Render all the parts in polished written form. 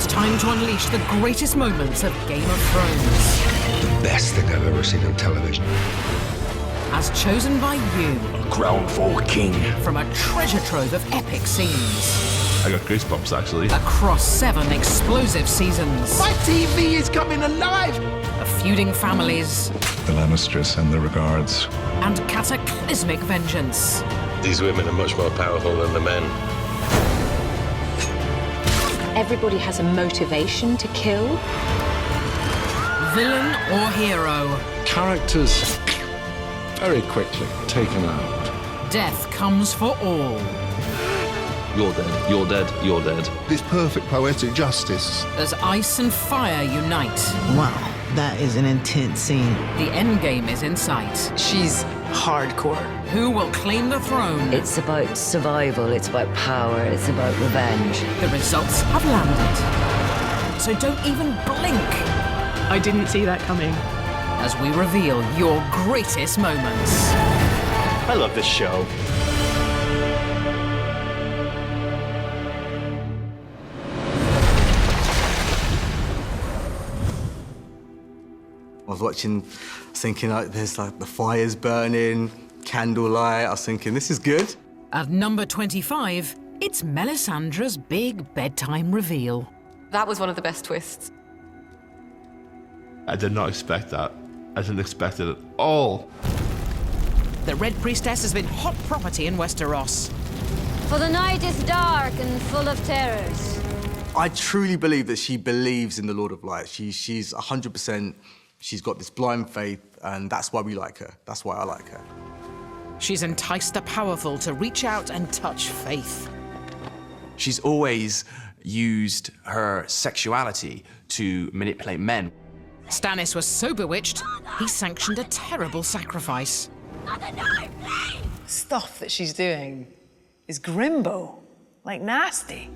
It's time to unleash the greatest moments of Game of Thrones. The best thing I've ever seen on television. As chosen by you. A crown for king. From a treasure trove of epic scenes. I got goosebumps, actually. Across 7 explosive seasons. My TV is coming alive! Of feuding families. The Lannisters send their regards. And cataclysmic vengeance. These women are much more powerful than the men. Everybody has a motivation to kill. Villain or hero. Characters very quickly taken out. Death comes for all. You're dead, you're dead, you're dead. This perfect poetic justice. As ice and fire unite. Wow, that is an intense scene. The endgame is in sight. She's hardcore. Who will claim the throne? It's about survival, it's about power, it's about revenge. The results have landed. So don't even blink. I didn't see that coming. As we reveal your greatest moments. I love this show. I was watching, thinking like there's like the fire's burning, candlelight. I was thinking this is good. At number 25, it's Melisandre's big bedtime reveal. That was one of the best twists. I did not expect that. I didn't expect it at all. The Red Priestess has been hot property in Westeros. For the night is dark and full of terrors. I truly believe that she believes in the Lord of Light. She's 100%, she's got this blind faith, and that's why we like her. That's why I like her. She's enticed the powerful to reach out and touch faith. She's always used her sexuality to manipulate men. Stannis was so bewitched, he sanctioned a terrible sacrifice. Stuff that she's doing is grimbo, like nasty.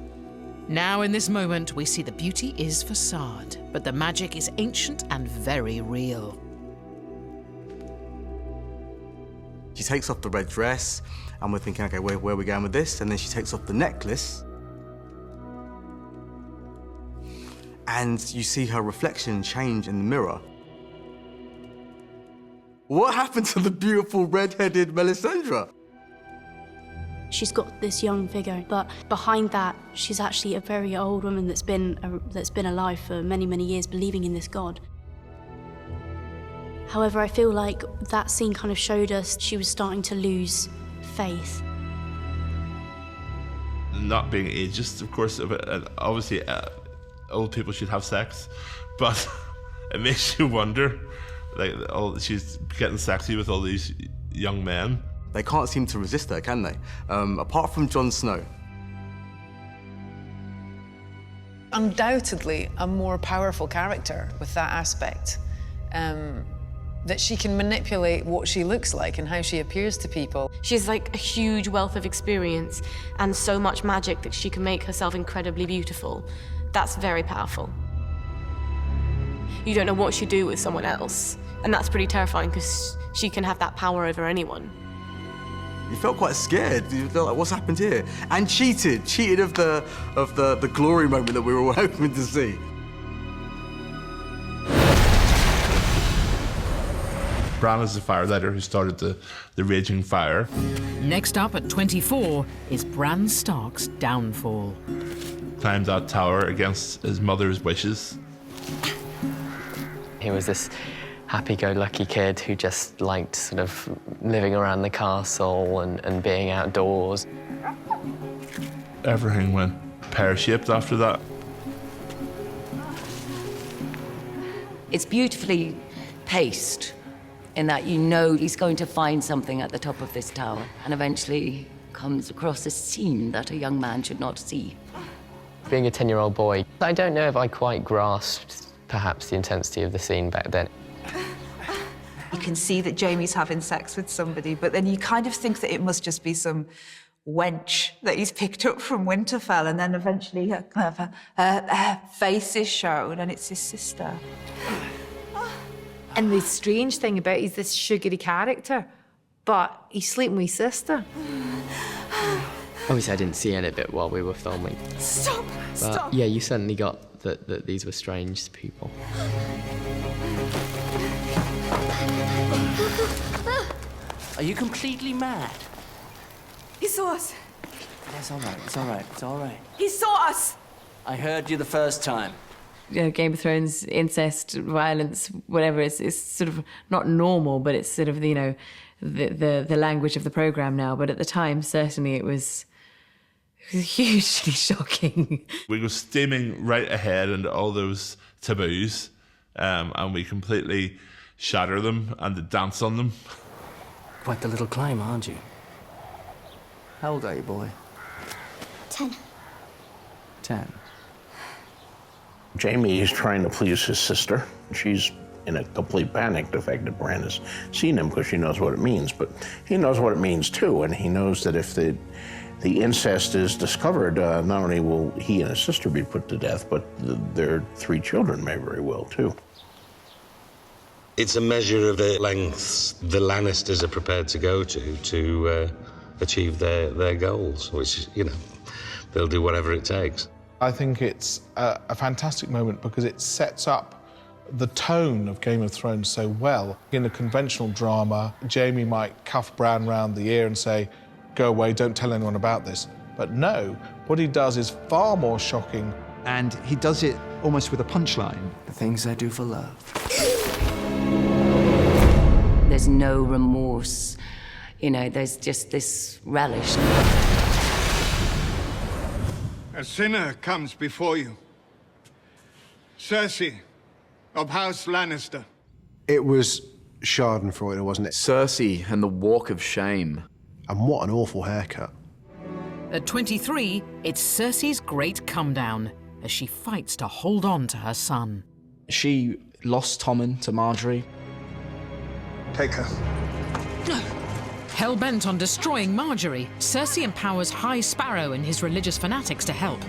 Now in this moment, we see the beauty is facade, but the magic is ancient and very real. She takes off the red dress, and we're thinking, okay, where are we going with this? And then she takes off the necklace. And you see her reflection change in the mirror. What happened to the beautiful red-headed Melisandre? She's got this young figure, but behind that, she's actually a very old woman that's been alive for many, many years, believing in this god. However, I feel like that scene kind of showed us she was starting to lose faith. Not being ageist, of course, obviously old people should have sex, but it makes you wonder, like, she's getting sexy with all these young men. They can't seem to resist her, can they? Apart from Jon Snow. Undoubtedly a more powerful character with that aspect. That she can manipulate what she looks like and how she appears to people. She's like a huge wealth of experience and so much magic that she can make herself incredibly beautiful. That's very powerful. You don't know what she'd do with someone else, and that's pretty terrifying because she can have that power over anyone. You felt quite scared. You felt like, what's happened here? And cheated of the glory moment that we were all hoping to see. Bran is the firelighter who started the raging fire. Next up at 24 is Bran Stark's downfall. Climbed that tower against his mother's wishes. He was this happy-go-lucky kid who just liked sort of living around the castle and being outdoors. Everything went pear-shaped after that. It's beautifully paced in that you know he's going to find something at the top of this tower and eventually comes across a scene that a young man should not see. Being a 10-year-old boy, I don't know if I quite grasped perhaps the intensity of the scene back then. You can see that Jaime's having sex with somebody, but then you kind of think that it must just be some wench that he's picked up from Winterfell, and then eventually her face is shown and it's his sister. And the strange thing about he's this sugary character, but he's sleeping with his sister. Obviously, I didn't see any of it while we were filming. Stop! But Stop! yeah, you certainly got that these were strange people. Are you completely mad? He saw us. That's all right. It's all right. It's all right. He saw us. I heard you the first time. You know, Game of Thrones, incest, violence, whatever, it's sort of not normal, but it's sort of, you know, the language of the programme now. But at the time, certainly it was hugely shocking. We go steaming right ahead into all those taboos, and we completely shatter them and dance on them. Quite the little climb, aren't you? How old are you, boy? 10. 10. Jamie is trying to please his sister. She's in a complete panic, the fact that Bran has seen him, because she knows what it means, but he knows what it means too, and he knows that if the incest is discovered, not only will he and his sister be put to death, but their 3 children may very well too. It's a measure of the lengths the Lannisters are prepared to go to achieve their goals, which, you know, they'll do whatever it takes. I think it's a fantastic moment because it sets up the tone of Game of Thrones so well. In a conventional drama, Jamie might cuff Bran round the ear and say, "Go away, don't tell anyone about this." But no, what he does is far more shocking. And he does it almost with a punchline. The things I do for love. There's no remorse. You know, there's just this relish. A sinner comes before you. Cersei, of House Lannister. It was Schadenfreude, wasn't it? Cersei and the Walk of Shame. And what an awful haircut. At 23, it's Cersei's great come-down as she fights to hold on to her son. She lost Tommen to Marjorie. Take her. Hell-bent on destroying Marjorie, Cersei empowers High Sparrow and his religious fanatics to help.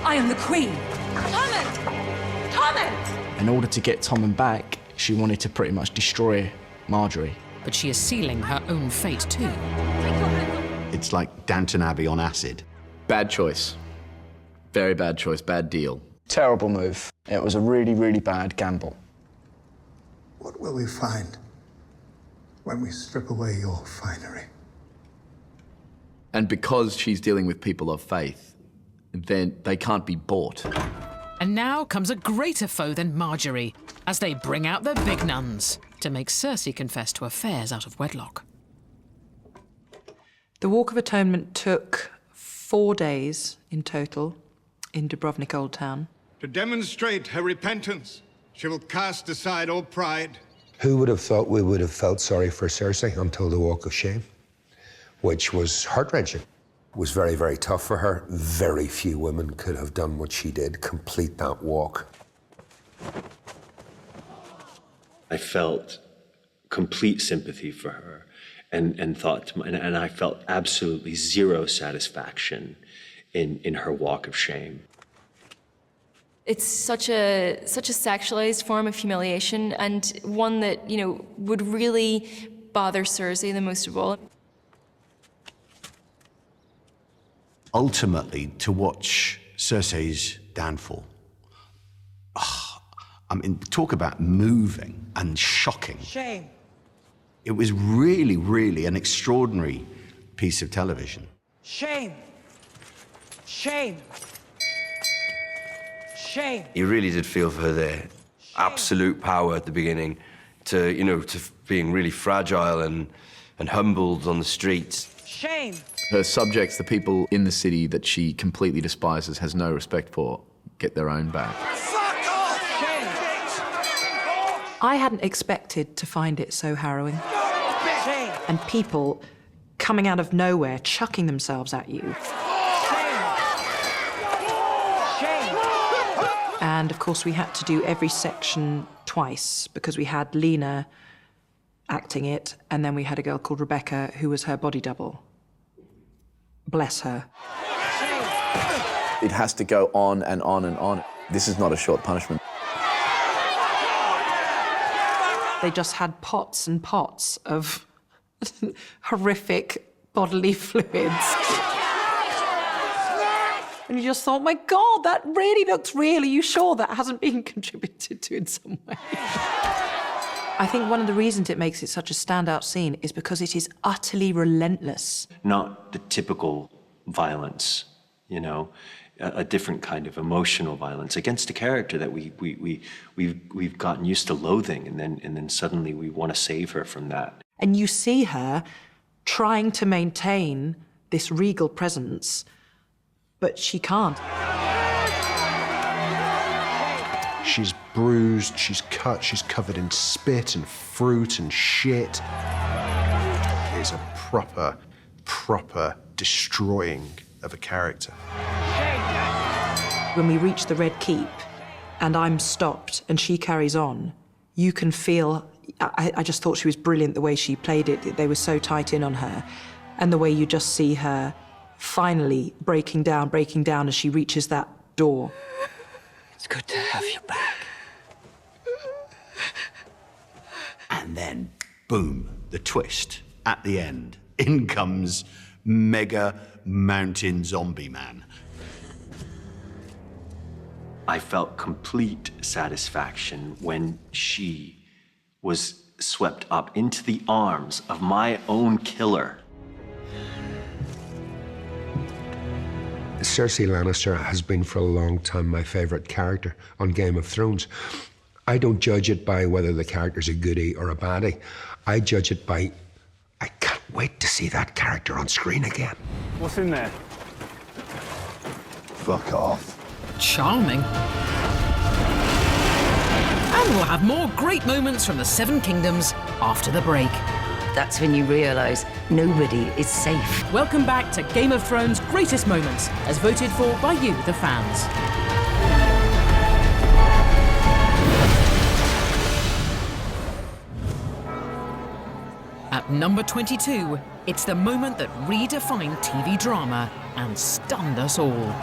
I am the queen. Tommen! Tommen! In order to get Tommen back, she wanted to pretty much destroy Marjorie. But she is sealing her own fate too. It's like Downton Abbey on acid. Bad choice. Very bad choice, bad deal. Terrible move. It was a really, really bad gamble. What will we find when we strip away your finery? And because she's dealing with people of faith, then they can't be bought. And now comes a greater foe than Marjorie, as they bring out the big nuns to make Cersei confess to affairs out of wedlock. The Walk of Atonement took 4 days in total in Dubrovnik Old Town. To demonstrate her repentance, she will cast aside all pride. Who would have thought we would have felt sorry for Cersei until the Walk of Shame, which was heart-wrenching. It was very, very tough for her. Very few women could have done what she did, complete that walk. I felt complete sympathy for her and thought, and I felt absolutely zero satisfaction in her walk of shame. It's such a sexualized form of humiliation, and one that, you know, would really bother Cersei the most of all. Ultimately, to watch Cersei's downfall, I mean, talk about moving and shocking. Shame. It was really, really an extraordinary piece of television. Shame. Shame. Shame. You really did feel for her there. Absolute power at the beginning, to, you know, to being really fragile and humbled on the streets. Shame. Her subjects, the people in the city that she completely despises, has no respect for, get their own back. I hadn't expected to find it so harrowing. Shame. And people coming out of nowhere, chucking themselves at you. And of course, we had to do every section twice because we had Lena acting it, and then we had a girl called Rebecca who was her body double. Bless her. It has to go on and on and on. This is not a short punishment. They just had pots and pots of horrific bodily fluids. And you just thought, my God, that really looks real. Are you sure that hasn't been contributed to in some way? I think one of the reasons it makes it such a standout scene is because it is utterly relentless. Not the typical violence, you know, a different kind of emotional violence against a character that we've gotten used to loathing, and then suddenly we want to save her from that. And you see her trying to maintain this regal presence, but she can't. She's bruised, she's cut, she's covered in spit and fruit and shit. It's a proper destroying of a character. When we reach the Red Keep and I'm stopped and she carries on, you can feel, I just thought she was brilliant the way she played it. They were so tight in on her. And the way you just see her finally breaking down as she reaches that door. It's good to have you back. And then, boom, the twist at the end. In comes Mega Mountain Zombie Man. I felt complete satisfaction when she was swept up into the arms of my own killer. Cersei Lannister has been for a long time my favourite character on Game of Thrones. I don't judge it by whether the character's a goodie or a baddie. I judge it by, I can't wait to see that character on screen again. What's in there? Fuck off. Charming. And we'll have more great moments from the Seven Kingdoms after the break. That's when you realise nobody is safe. Welcome back to Game of Thrones' greatest moments, as voted for by you, the fans. At number 22, it's the moment that redefined TV drama and stunned us all.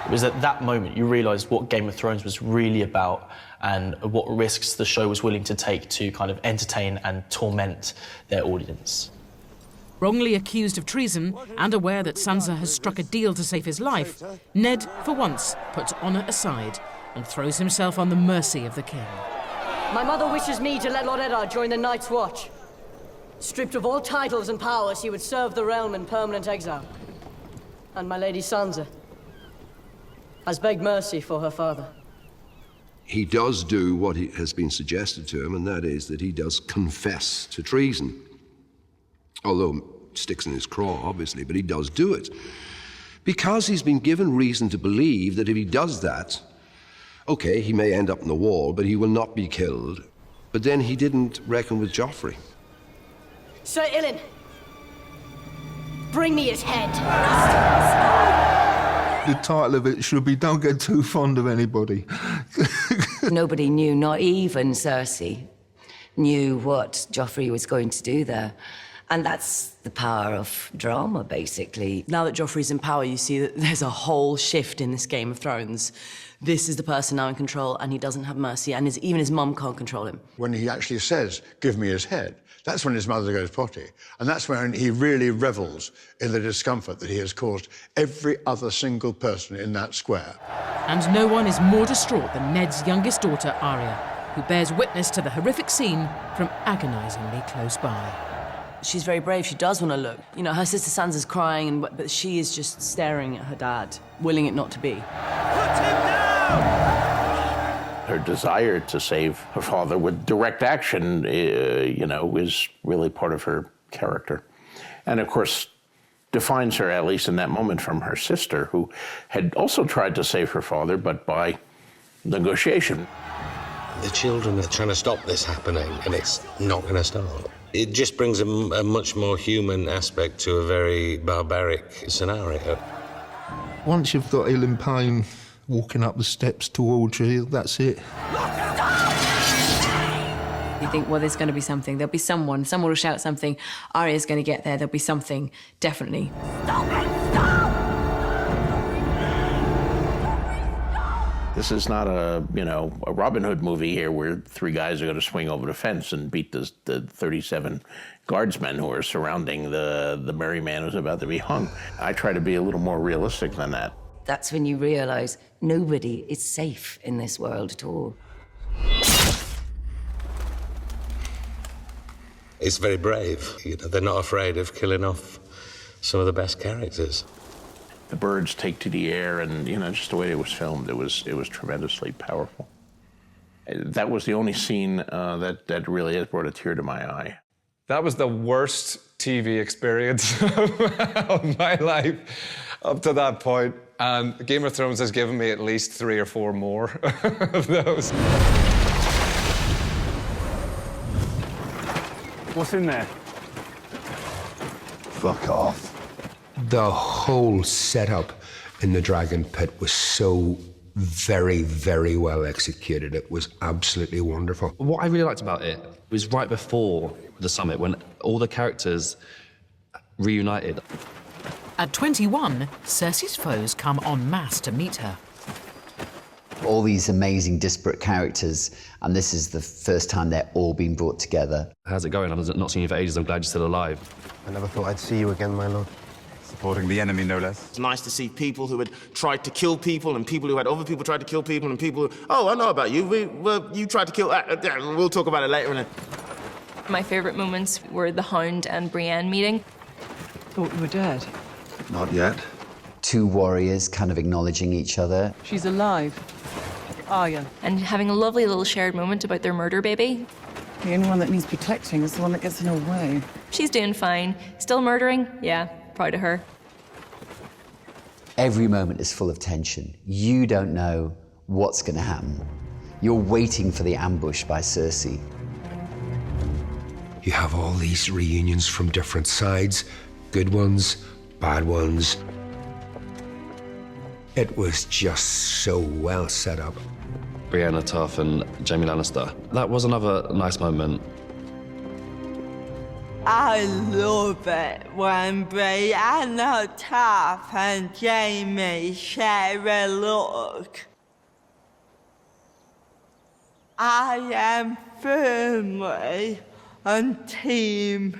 It was at that moment you realised what Game of Thrones was really about and what risks the show was willing to take to kind of entertain and torment their audience. Wrongly accused of treason and aware that Sansa has struck a deal to save his life, Ned, for once, puts honour aside and throws himself on the mercy of the king. My mother wishes me to let Lord Eddard join the Night's Watch. Stripped of all titles and powers, he would serve the realm in permanent exile. And my lady Sansa has begged mercy for her father. He does do what has been suggested to him, and that is that he does confess to treason. Although sticks in his craw, obviously, but he does do it. Because he's been given reason to believe that if he does that, okay, he may end up in the wall, but he will not be killed. But then he didn't reckon with Joffrey. Sir Ilyn, bring me his head. The title of it should be Don't Get Too Fond of Anybody. Nobody knew, not even Cersei, knew what Joffrey was going to do there. And that's the power of drama, basically. Now that Joffrey's in power, you see that there's a whole shift in this Game of Thrones. This is the person now in control, and he doesn't have mercy, and even his mum can't control him. When he actually says, give me his head, that's when his mother goes potty. And that's when he really revels in the discomfort that he has caused every other single person in that square. And no one is more distraught than Ned's youngest daughter, Arya, who bears witness to the horrific scene from agonisingly close by. She's very brave. She does want to look. You know, her sister Sansa's crying, but she is just staring at her dad, willing it not to be. Her desire to save her father with direct action, is really part of her character. And of course, defines her, at least in that moment, from her sister, who had also tried to save her father, but by negotiation. The children are trying to stop this happening, and it's not going to stop. It just brings a much more human aspect to a very barbaric scenario. Once you've got Ilyn Payne walking up the steps towards you, that's it. You think, well, there's going to be something. There'll be someone will shout something. Arya's going to get there. There'll be something, definitely. This is not a Robin Hood movie here where 3 guys are going to swing over the fence and beat the 37 guardsmen who are surrounding the merry man who's about to be hung. I try to be a little more realistic than that. That's when you realize nobody is safe in this world at all. It's very brave. They're not afraid of killing off some of the best characters. The birds take to the air, and just the way it was filmed, it was tremendously powerful. That was the only scene that really has brought a tear to my eye. That was the worst TV experience of my life up to that point, and Game of Thrones has given me at least 3 or 4 more of those. What's in there? Fuck off. The whole setup in the Dragon Pit was so very, very well executed. It was absolutely wonderful. What I really liked about it was right before the summit, when all the characters reunited. At 21, Cersei's foes come en masse to meet her. All these amazing disparate characters, and this is the first time they're all being brought together. How's it going? I've not seen you for ages. I'm glad you're still alive. I never thought I'd see you again, my lord. Supporting the enemy, no less. It's nice to see people who had tried to kill people, and people who had other people tried to kill people, and people who, oh, I know about you. You tried to kill... we'll talk about it later. My favourite moments were the Hound and Brienne meeting. Thought you were dead. Not yet. 2 warriors kind of acknowledging each other. She's alive. Arya. And having a lovely little shared moment about their murder baby. The only one that needs protecting is the one that gets in her way. She's doing fine. Still murdering? Yeah, proud of her. Every moment is full of tension. You don't know what's going to happen. You're waiting for the ambush by Cersei. You have all these reunions from different sides, good ones, bad ones. It was just so well set up. Brienne Tough and Jaime Lannister. That was another nice moment. I love it when Brienne Tough and Jaime share a look. I am firmly on Team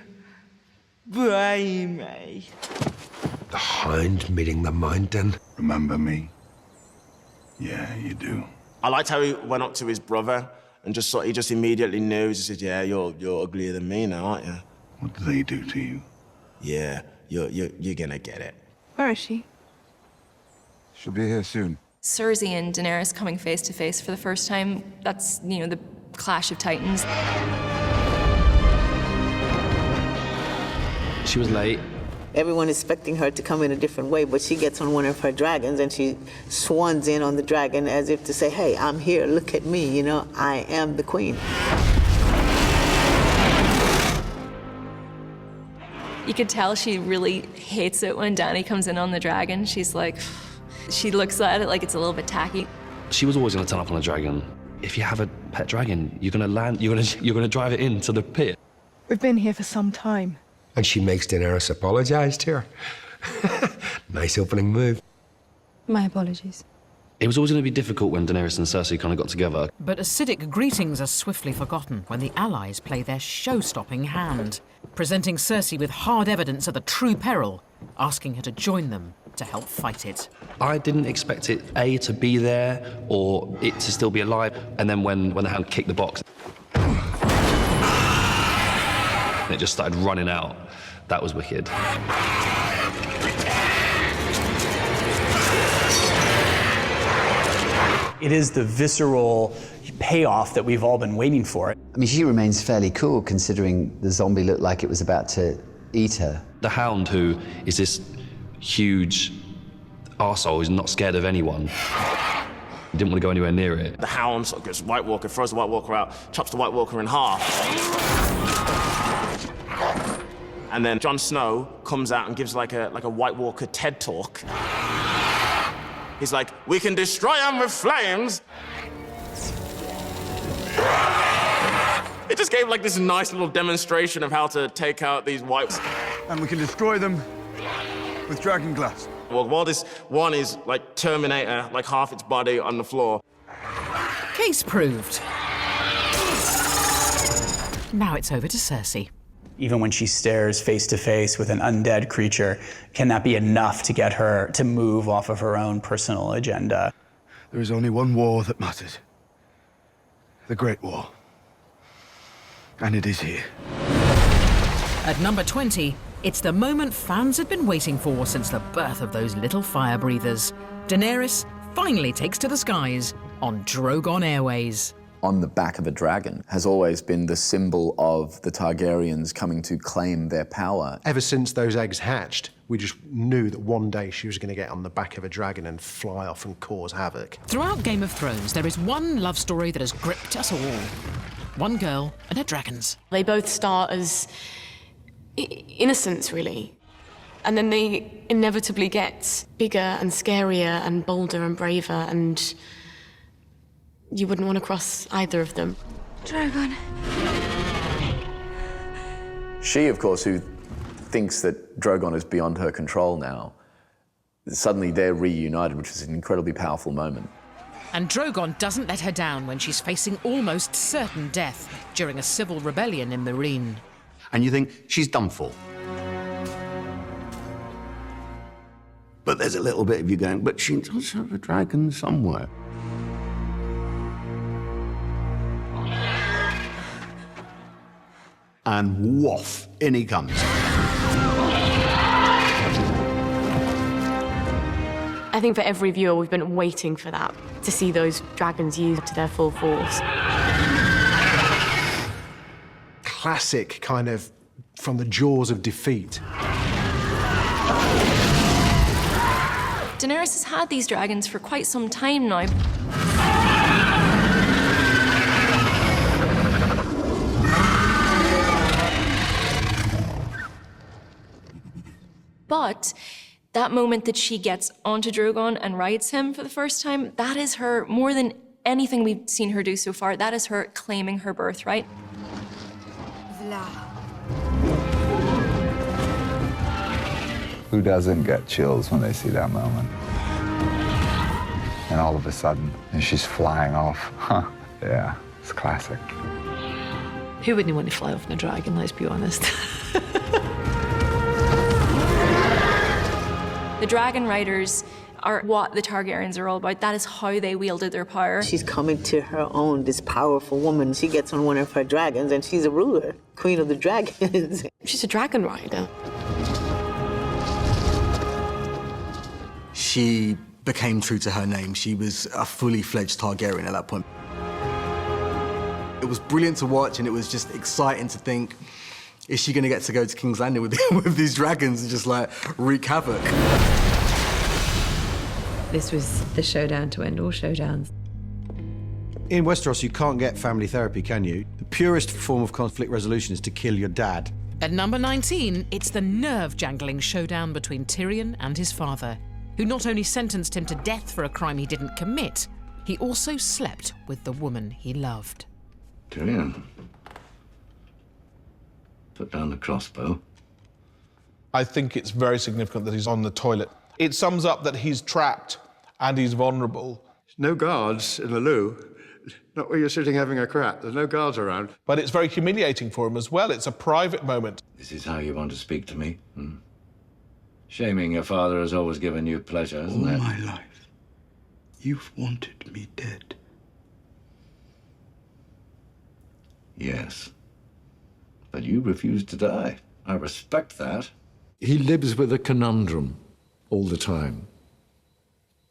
Jaime. The Hound meeting the Mountain. Remember me? Yeah, you do. I liked how he went up to his brother and he just immediately knew. He said, yeah, you're uglier than me now, aren't you? What do they do to you? Yeah, you're gonna get it. Where is she? She'll be here soon. Cersei and Daenerys coming face to face for the first time. That's, the clash of titans. She was late. Everyone is expecting her to come in a different way, but she gets on one of her dragons and she swans in on the dragon as if to say, hey, I'm here, look at me, I am the queen. You could tell she really hates it when Dany comes in on the dragon. She's like, she looks at it like it's a little bit tacky. She was always going to turn up on a dragon. If you have a pet dragon, you're going to land, you're going to drive it into the pit. We've been here for some time. And she makes Daenerys apologise to her. Nice opening move. My apologies. It was always going to be difficult when Daenerys and Cersei kind of got together. But acidic greetings are swiftly forgotten when the allies play their show-stopping hand, presenting Cersei with hard evidence of the true peril, asking her to join them to help fight it. I didn't expect it, A, to be there, or it to still be alive, and then when the Hound kicked the box, it just started running out. That was wicked. It is the visceral payoff that we've all been waiting for. I mean, she remains fairly cool considering the zombie looked like it was about to eat her. The Hound, who is this huge arsehole, is not scared of anyone. He didn't want to go anywhere near it. The Hound sort of gets White Walker, throws the White Walker out, chops the White Walker in half. And then Jon Snow comes out and gives like a White Walker TED talk. He's like, we can destroy them with flames. It just gave like this nice little demonstration of how to take out these whites. And we can destroy them with dragon glass. Well, while this one is like Terminator, like half its body on the floor, Case proved. Now it's over to Cersei. Even when she stares face to face with an undead creature, can that be enough to get her to move off of her own personal agenda? There is only one war that matters. The Great War. And it is here. At number 20, it's the moment fans had been waiting for since the birth of those little fire breathers. Daenerys finally takes to the skies on Drogon Airways. On the back of a dragon has always been the symbol of the Targaryens coming to claim their power. Ever since those eggs hatched, we just knew that one day she was going to get on the back of a dragon and fly off and cause havoc. Throughout Game of Thrones, there is one love story that has gripped us all. One girl and her dragons. They both start as innocents, really. And then they inevitably get bigger and scarier and bolder and braver, and you wouldn't want to cross either of them. Drogon. She, of course, who thinks that Drogon is beyond her control now, suddenly they're reunited, which is an incredibly powerful moment. And Drogon doesn't let her down when she's facing almost certain death during a civil rebellion in Meereen. And you think, she's done for. But there's a little bit of you going, but she does have a dragon somewhere. And woof, in he comes. I think for every viewer, we've been waiting for that, to see those dragons used to their full force. Classic kind of from the jaws of defeat. Daenerys has had these dragons for quite some time now. But that moment that she gets onto Drogon and rides him for the first time, that is her, more than anything we've seen her do so far, that is her claiming her birthright. Who doesn't get chills when they see that moment? And all of a sudden, and she's flying off. Huh, yeah, it's classic. Who wouldn't want to fly off on a dragon, let's be honest? The dragon riders are what the Targaryens are all about. That is how they wielded their power. She's coming to her own, this powerful woman. She gets on one of her dragons and she's a ruler, queen of the dragons. She's a dragon rider. She became true to her name. She was a fully fledged Targaryen at that point. It was brilliant to watch, and it was just exciting to think, is she going to get to go to King's Landing with, with these dragons and just, like, wreak havoc? This was the showdown to end all showdowns. In Westeros, you can't get family therapy, can you? The purest form of conflict resolution is to kill your dad. At number 19, it's the nerve-jangling showdown between Tyrion and his father, who not only sentenced him to death for a crime he didn't commit, he also slept with the woman he loved. Tyrion, put down the crossbow. I think it's very significant that he's on the toilet. It sums up that he's trapped and he's vulnerable. No guards in the loo. Not where you're sitting having a crap. There's no guards around. But it's very humiliating for him as well. It's a private moment. This is how you want to speak to me? Hmm? Shaming your father has always given you pleasure, hasn't it? All my life, you've wanted me dead. Yes. But you refused to die. I respect that. He lives with a conundrum all the time.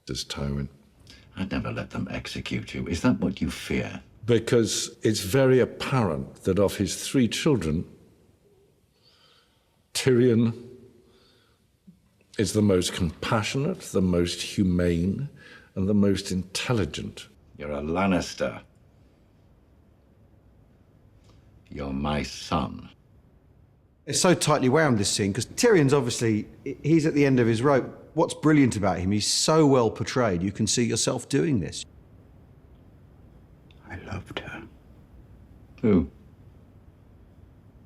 Does Tywin? I'd never let them execute you. Is that what you fear? Because it's very apparent that of his 3 children, Tyrion is the most compassionate, the most humane, and the most intelligent. You're a Lannister. You're my son. It's so tightly wound, this scene, because Tyrion's obviously, he's at the end of his rope. What's brilliant about him, he's so well portrayed, you can see yourself doing this. I loved her. Who?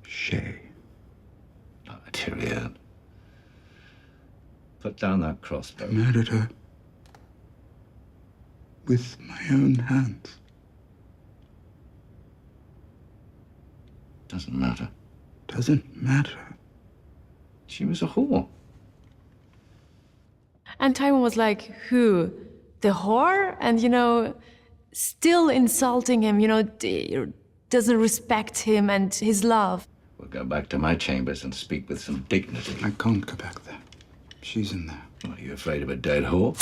Shae. Tyrion. Put down that crossbow. I murdered her. With my own hands. Doesn't matter. Doesn't matter. She was a whore. And Tywin was like, who? The whore? And, you know, still insulting him, you know, doesn't respect him and his love. We'll go back to my chambers and speak with some dignity. I can't go back there. She's in there. Are you afraid of a dead whore?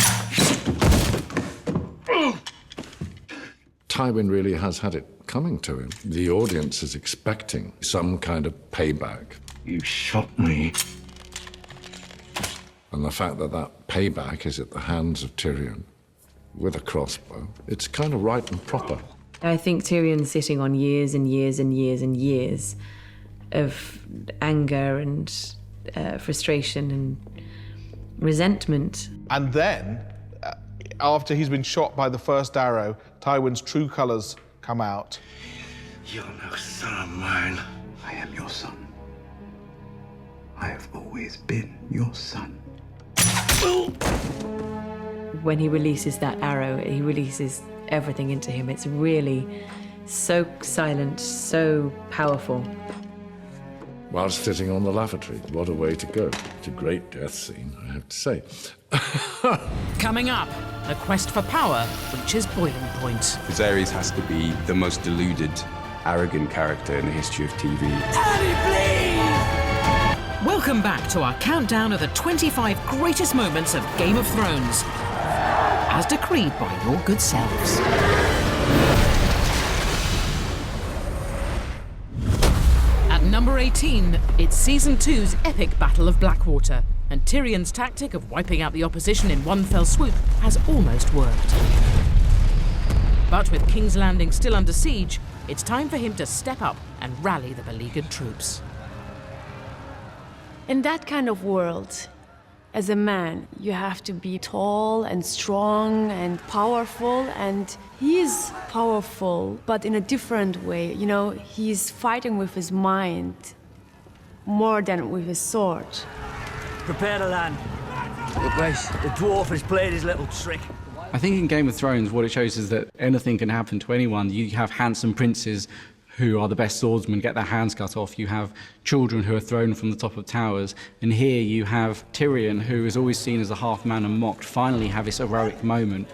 Tywin really has had it coming to him. The audience is expecting some kind of payback. You shot me. And the fact that that payback is at the hands of Tyrion with a crossbow, it's kind of right and proper. I think Tyrion's sitting on years and years and years and years of anger and frustration and resentment. And then, after he's been shot by the first arrow, Tywin's true colours come out. You're no son of mine. I am your son. I have always been your son. When he releases that arrow, he releases everything into him. It's really so silent, so powerful. Whilst sitting on the lavatory, what a way to go. It's a great death scene, I have to say. Coming up, the quest for power reaches boiling point. Viserys has to be the most deluded, arrogant character in the history of TV. Daddy, please! Welcome back to our countdown of the 25 greatest moments of Game of Thrones, as decreed by your good selves. At number 18, it's Season 2's epic Battle of Blackwater, and Tyrion's tactic of wiping out the opposition in one fell swoop has almost worked. But with King's Landing still under siege, it's time for him to step up and rally the beleaguered troops. In that kind of world, as a man, you have to be tall and strong and powerful, and he's powerful, but in a different way. You know, he's fighting with his mind more than with his sword. Prepare to land. Look, guys, the dwarf has played his little trick. I think in Game of Thrones, what it shows is that anything can happen to anyone. You have handsome princes who are the best swordsmen, get their hands cut off. You have children who are thrown from the top of towers. And here you have Tyrion, who is always seen as a half man and mocked, finally have this heroic moment.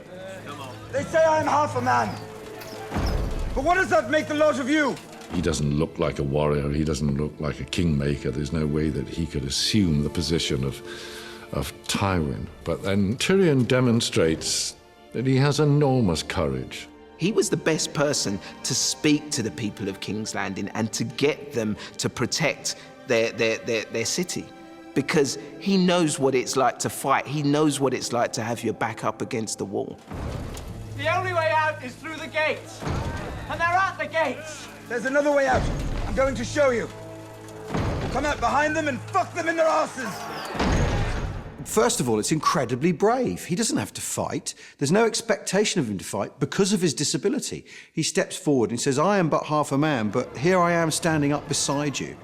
They say I am half a man. But what does that make the lot of you? He doesn't look like a warrior, he doesn't look like a kingmaker. There's no way that he could assume the position of Tywin. But then Tyrion demonstrates that he has enormous courage. He was the best person to speak to the people of King's Landing and to get them to protect their city. Because he knows what it's like to fight. He knows what it's like to have your back up against the wall. The only way out is through the gates. And they're at the gates. There's another way out. I'm going to show you. Come out behind them and fuck them in their asses. First of all, it's incredibly brave. He doesn't have to fight. There's no expectation of him to fight because of his disability. He steps forward and says, I am but half a man, but here I am standing up beside you.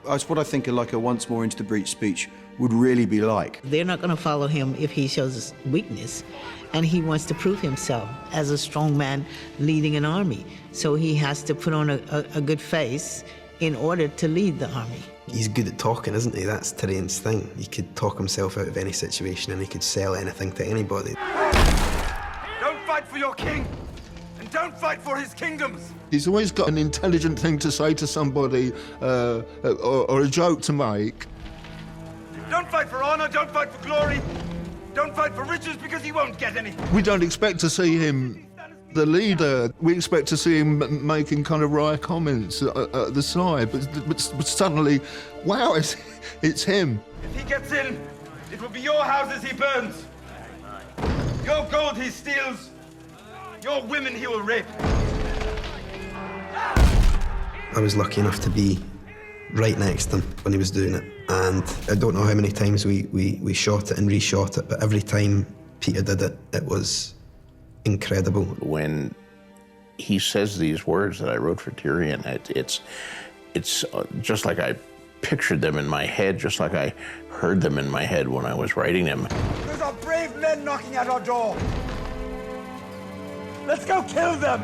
That's what I think like a once more into the breach speech would really be like. They're not going to follow him if he shows weakness, and he wants to prove himself as a strong man leading an army. So he has to put on a good face in order to lead the army. He's good at talking, isn't he? That's Tyrion's thing. He could talk himself out of any situation and he could sell anything to anybody. Don't fight for your king, and don't fight for his kingdoms. He's always got an intelligent thing to say to somebody or a joke to make. Don't fight for honor, don't fight for glory, don't fight for riches because he won't get anything. We don't expect to see him the leader. We expect to see him making kind of wry comments at the side, but suddenly, wow, it's him. If he gets in, it will be your houses he burns, your gold he steals, your women he will rape. I was lucky enough to be right next to him when he was doing it, and I don't know how many times we shot it and reshot it, but every time Peter did it, it was incredible. When he says these words that I wrote for Tyrion, it's just like I pictured them in my head, just like I heard them in my head when I was writing them. There's our brave men knocking at our door. Let's go kill them!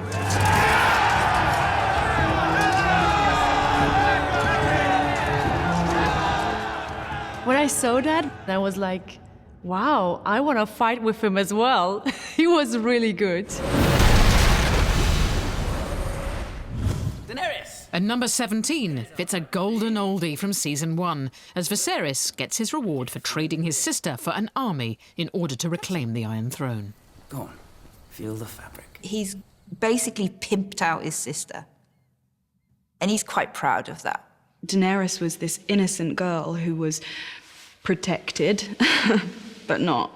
When I saw that, I was like, wow, I want to fight with him as well. He was really good. Daenerys! At number 17, it's a golden oldie from season 1, as Viserys gets his reward for trading his sister for an army in order to reclaim the Iron Throne. Go on, feel the fabric. He's basically pimped out his sister. And he's quite proud of that. Daenerys was this innocent girl who was protected, but not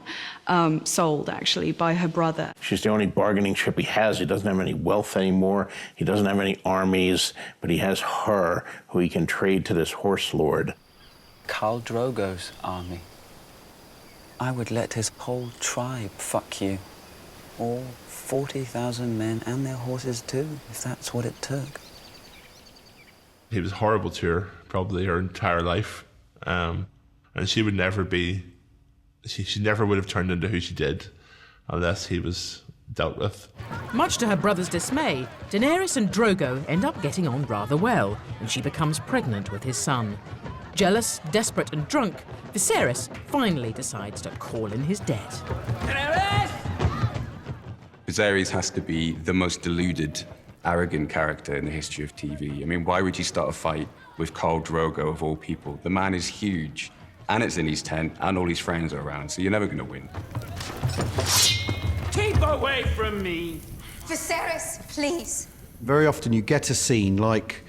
sold, actually, by her brother. She's the only bargaining chip he has. He doesn't have any wealth anymore. He doesn't have any armies, but he has her, who he can trade to this horse lord. Khal Drogo's army. I would let his whole tribe fuck you. All 40,000 men and their horses too, if that's what it took. He was horrible to her, probably her entire life. And she would never be, she never would have turned into who she did unless he was dealt with. Much to her brother's dismay, Daenerys and Drogo end up getting on rather well, and she becomes pregnant with his son. Jealous, desperate and drunk, Viserys finally decides to call in his dead. Viserys has to be the most deluded, arrogant character in the history of TV. I mean, why would you start a fight with Khal Drogo of all people? The man is huge, and it's in his tent, and all his friends are around, so you're never going to win. Keep away from me! Viserys, please. Very often you get a scene like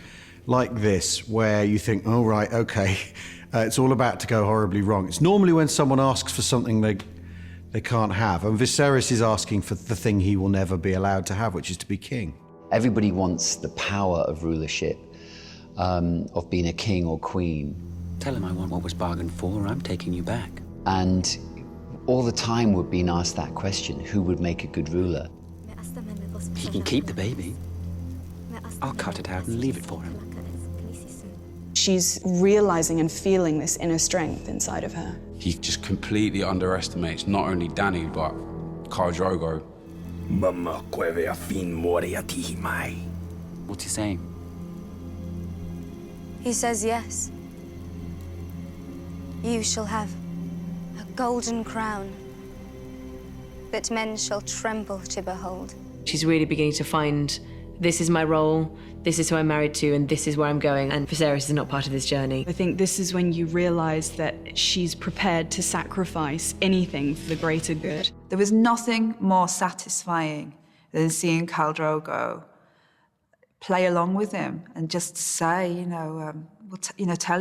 this where you think, oh, right, okay, it's all about to go horribly wrong. It's normally when someone asks for something they can't have, and Viserys is asking for the thing he will never be allowed to have, which is to be king. Everybody wants the power of rulership, of being a king or queen. Tell him I want what was bargained for, or I'm taking you back. And all the time we're being asked that question, who would make a good ruler? He can keep the baby. I'll cut it out and leave it for him. She's realizing and feeling this inner strength inside of her. He just completely underestimates not only Dany, but Khal Drogo. What's he saying? He says yes. You shall have a golden crown that men shall tremble to behold. She's really beginning to find, this is my role, this is who I'm married to, and this is where I'm going, and Viserys is not part of this journey. I think this is when you realize that she's prepared to sacrifice anything for the greater good. There was nothing more satisfying than seeing Khal Drogo play along with him and just say, tell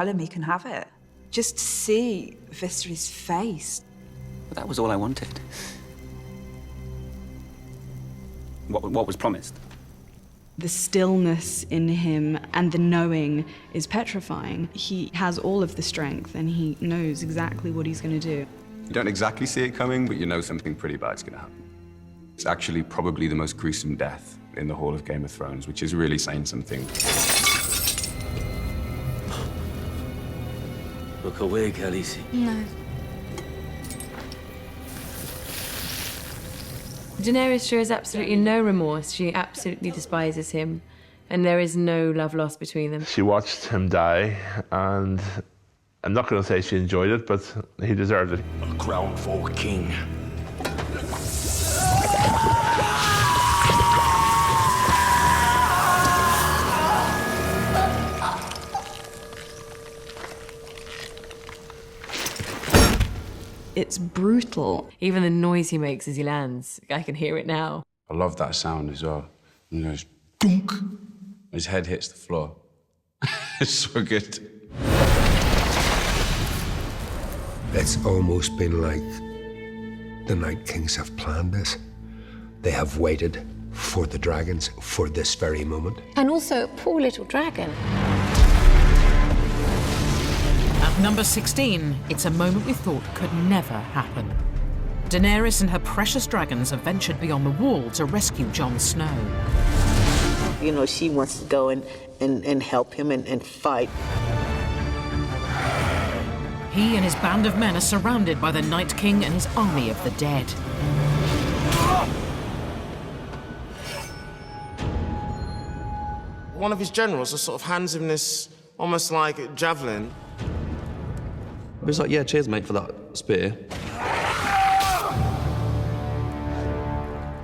him he can have it. Just to see Viserys' face. But that was all I wanted. What was promised? The stillness in him and the knowing is petrifying. He has all of the strength and he knows exactly what he's going to do. You don't exactly see it coming, but you know something pretty bad's going to happen. It's actually probably the most gruesome death in the Hall of Game of Thrones, which is really saying something. Look away, Khaleesi. No. Daenerys shows absolutely no remorse. She absolutely despises him, and there is no love lost between them. She watched him die, and I'm not going to say she enjoyed it, but he deserved it. A crown for a king. It's brutal. Even the noise he makes as he lands, I can hear it now. I love that sound as well. You know, it's dunk. His head hits the floor. It's so good. It's almost been like the Night Kings have planned this. They have waited for the dragons for this very moment. And also, poor little dragon. At number 16, it's a moment we thought could never happen. Daenerys and her precious dragons have ventured beyond the wall to rescue Jon Snow. You know, she wants to go and help him and fight. He and his band of men are surrounded by the Night King and his army of the dead. One of his generals just sort of hands him this, almost like javelin. He was like, yeah, cheers, mate, for that spear.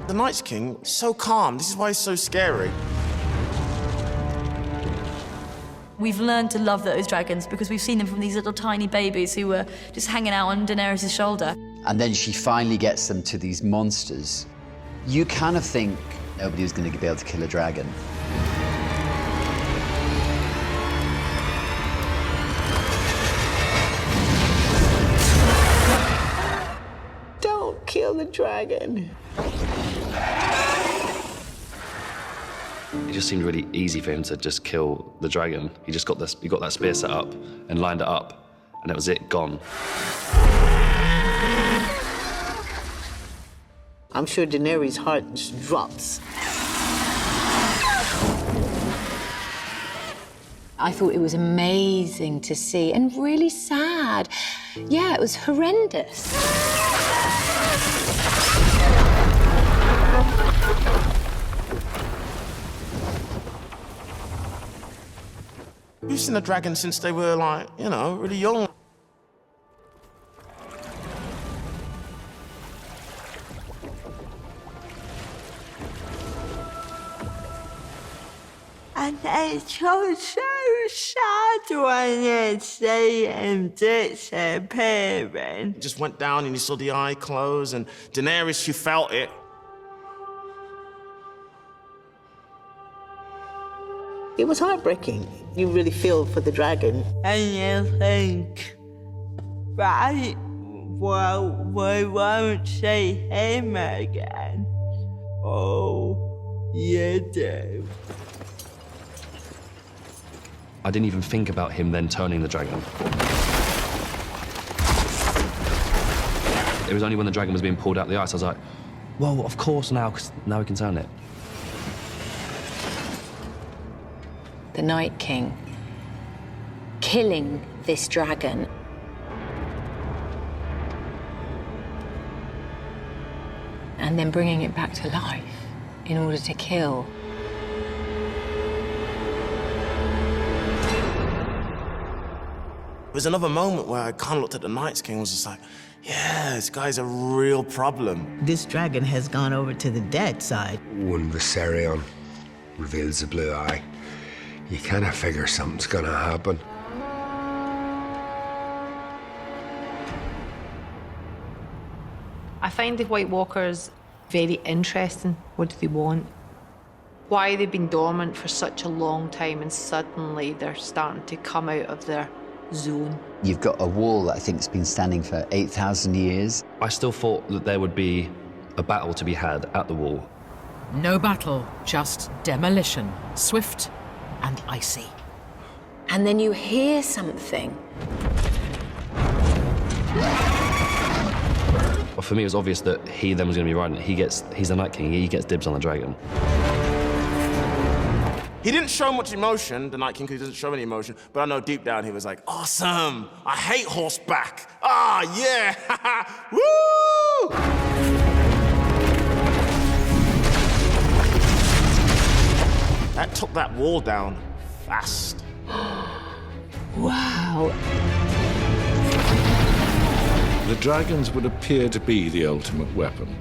The Night's King is so calm. This is why he's so scary. We've learned to love those dragons because we've seen them from these little tiny babies who were just hanging out on Daenerys' shoulder. And then she finally gets them to these monsters. You kind of think nobody was going to be able to kill a dragon. Don't kill the dragon. It just seemed really easy for him to just kill the dragon. He just got he got that spear set up and lined it up, and that was it, gone. I'm sure Daenerys' heart just drops. I thought it was amazing to see and really sad. Yeah, it was horrendous. We've seen the dragon since they were, like, you know, really young. And it's so sad when you see him disappearing. He just went down and you saw the eye close, and Daenerys, she felt it. It was heartbreaking. You really feel for the dragon. And you think, right, well, we won't see him again. Oh, you do. I didn't even think about him then turning the dragon. It was only when the dragon was being pulled out of the ice, I was like, well, of course now, because now we can turn it. The Night King killing this dragon. And then bringing it back to life in order to kill. There was another moment where I kind of looked at the Night's King and was just like, yeah, this guy's a real problem. This dragon has gone over to the dead side. When Viserion reveals the blue eye, you kind of figure something's gonna happen. I find the White Walkers very interesting. What do they want? Why they've been dormant for such a long time and suddenly they're starting to come out of their zone. You've got a wall that I think has been standing for 8,000 years. I still thought that there would be a battle to be had at the wall. No battle, just demolition, swift and icy. And then you hear something. Well, for me, it was obvious that he then was going to be riding it. He's the Night King, he gets dibs on the dragon. He didn't show much emotion, the Night King, because he doesn't show any emotion, but I know deep down he was like, awesome, I hate horseback. Ah, yeah, woo! That took that wall down fast. Wow. The dragons would appear to be the ultimate weapon.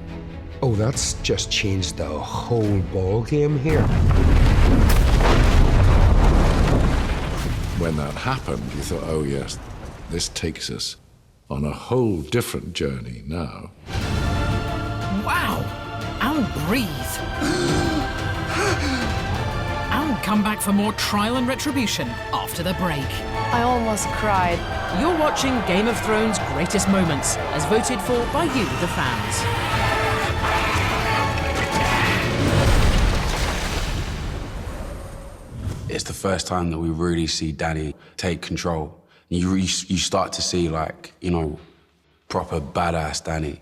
Oh, that's just changed the whole ball game here. When that happened, you thought, oh yes, this takes us on a whole different journey now. Wow! And breathe. And come back for more trial and retribution after the break. I almost cried. You're watching Game of Thrones' greatest moments, as voted for by you, the fans. It's the first time that we really see Dany take control. You start to see, like, you know, proper badass Dany.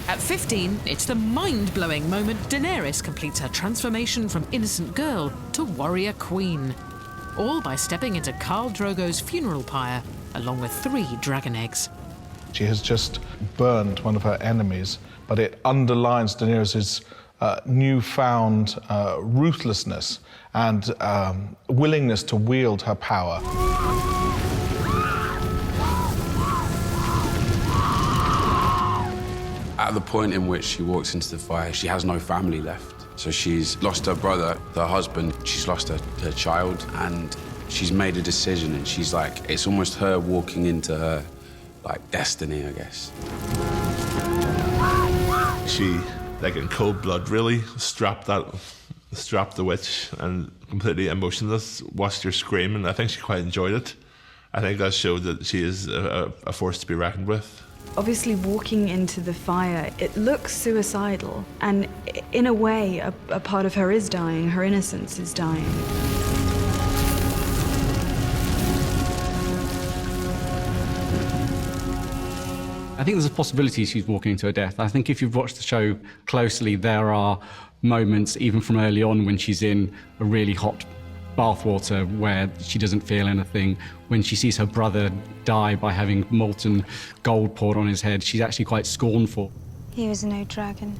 At 15, it's the mind-blowing moment Daenerys completes her transformation from innocent girl to warrior queen. All by stepping into Khal Drogo's funeral pyre, along with 3 dragon eggs. She has just burned one of her enemies, but it underlines Daenerys' newfound ruthlessness and willingness to wield her power. At the point in which she walks into the fire, she has no family left. So she's lost her brother, her husband, she's lost her child, and she's made a decision, and she's like, it's almost her walking into her, like, destiny, I guess. She, like in cold blood, really strapped the witch and completely emotionless, watched her scream, and I think she quite enjoyed it. I think that showed that she is a force to be reckoned with. Obviously, walking into the fire, it looks suicidal, and in a way, a part of her is dying, her innocence is dying. I think there's a possibility she's walking into her death. I think if you've watched the show closely, there are moments, even from early on, when she's in a really hot bathwater where she doesn't feel anything. When she sees her brother die by having molten gold poured on his head, she's actually quite scornful. He was no dragon.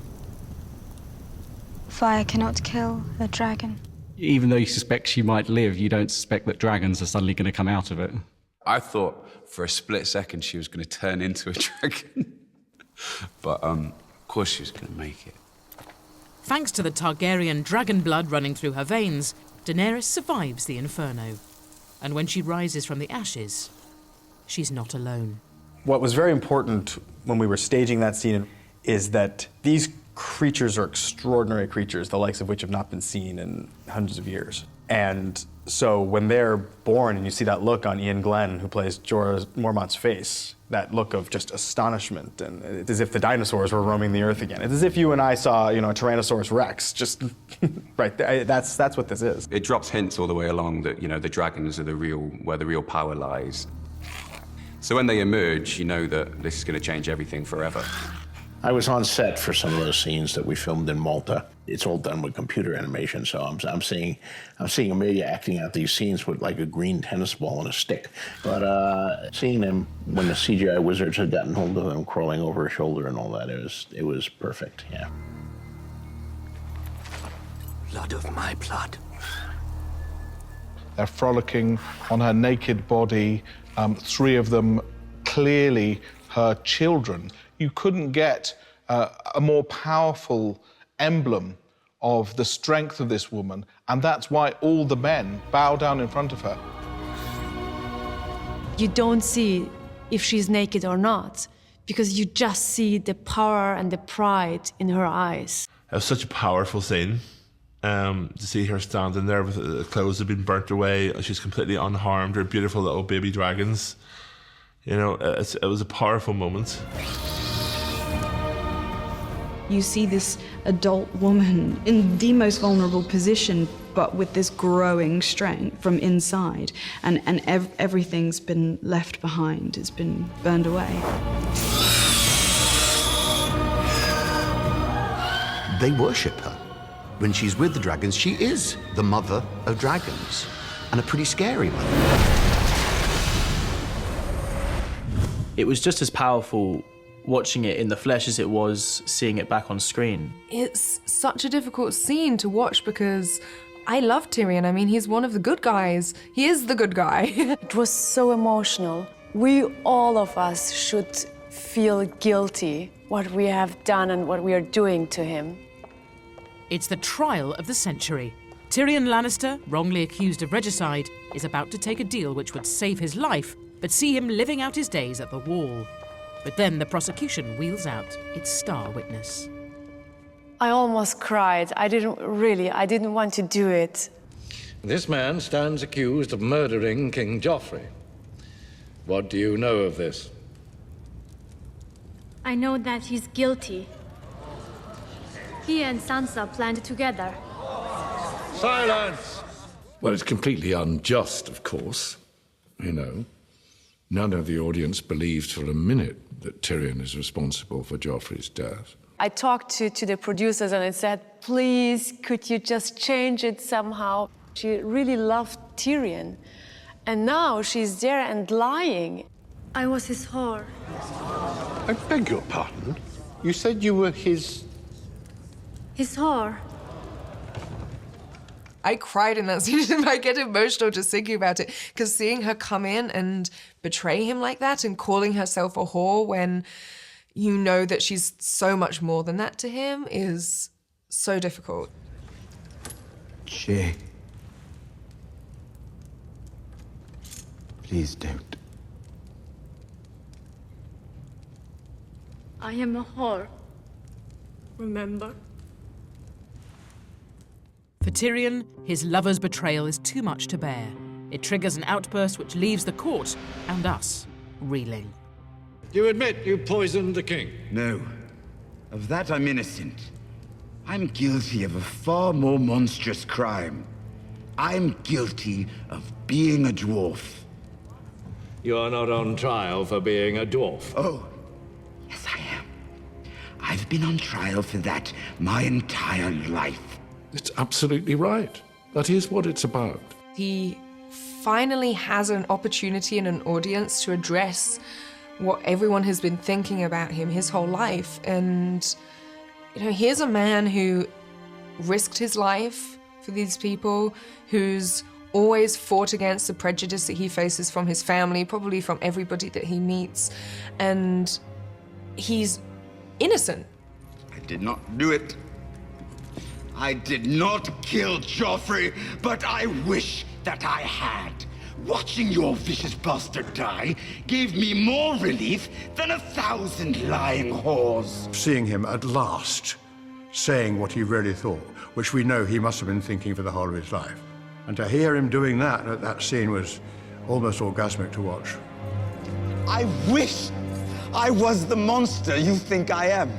Fire cannot kill a dragon. Even though you suspect she might live, you don't suspect that dragons are suddenly going to come out of it. I thought for a split second she was going to turn into a dragon. But, of course she was going to make it. Thanks to the Targaryen dragon blood running through her veins, Daenerys survives the inferno. And when she rises from the ashes, she's not alone. What was very important when we were staging that scene is that these creatures are extraordinary creatures, the likes of which have not been seen in hundreds of years. And so when they're born and you see that look on Ian Glenn, who plays Jorah Mormont's face, that look of just astonishment, and it's as if the dinosaurs were roaming the earth again. It's as if you and I saw, a Tyrannosaurus Rex, just right there. That's what this is. It drops hints all the way along that, the dragons are where the real power lies. So when they emerge, you know that this is going to change everything forever. I was on set for some of those scenes that we filmed in Malta. It's all done with computer animation, so I'm seeing Amelia acting out these scenes with like a green tennis ball and a stick. But seeing them when the CGI wizards had gotten hold of them, crawling over her shoulder and all that, it was perfect. Yeah. Blood of my blood. They're frolicking on her naked body. 3 of them clearly her children. You couldn't get a more powerful emblem of the strength of this woman, and that's why all the men bow down in front of her. You don't see if she's naked or not, because you just see the power and the pride in her eyes. It was such a powerful scene. To see her standing there with the clothes have been burnt away, she's completely unharmed, her beautiful little baby dragons. It was a powerful moment. You see this adult woman in the most vulnerable position, but with this growing strength from inside, and everything's been left behind, it's been burned away. They worship her. When she's with the dragons, she is the mother of dragons, and a pretty scary one. It was just as powerful watching it in the flesh as it was seeing it back on screen. It's such a difficult scene to watch because I love Tyrion. I mean, he's one of the good guys. He is the good guy. It was so emotional. All of us should feel guilty what we have done and what we are doing to him. It's the trial of the century. Tyrion Lannister, wrongly accused of regicide, is about to take a deal which would save his life, but see him living out his days at the Wall. But then the prosecution wheels out its star witness. I almost cried. I didn't want to do it. This man stands accused of murdering King Joffrey. What do you know of this? I know that he's guilty. He and Sansa planned together. Silence! Well, it's completely unjust, of course. None of the audience believed for a minute that Tyrion is responsible for Joffrey's death. I talked to the producers and I said, please, could you just change it somehow? She really loved Tyrion. And now she's there and lying. I was his whore. I beg your pardon? You said you were his... His whore. I cried in that scene. I get emotional just thinking about it, because seeing her come in and betray him like that and calling herself a whore when, you know that she's so much more than that to him is so difficult. Shay. Please don't. I am a whore. Remember? For Tyrion, his lover's betrayal is too much to bear. It triggers an outburst which leaves the court and us reeling. You admit you poisoned the king? No. Of that I'm innocent. I'm guilty of a far more monstrous crime. I'm guilty of being a dwarf. You are not on trial for being a dwarf. Oh, yes I am. I've been on trial for that my entire life. It's absolutely right. That is what it's about. He finally has an opportunity and an audience to address what everyone has been thinking about him his whole life. And, you know, here's a man who risked his life for these people, who's always fought against the prejudice that he faces from his family, probably from everybody that he meets, and he's innocent. I did not do it. I did not kill Joffrey, but I wish that I had. Watching your vicious bastard die gave me more relief than 1,000 lying whores. Seeing him at last saying what he really thought, which we know he must have been thinking for the whole of his life. And to hear him doing that at that scene was almost orgasmic to watch. I wish I was the monster you think I am.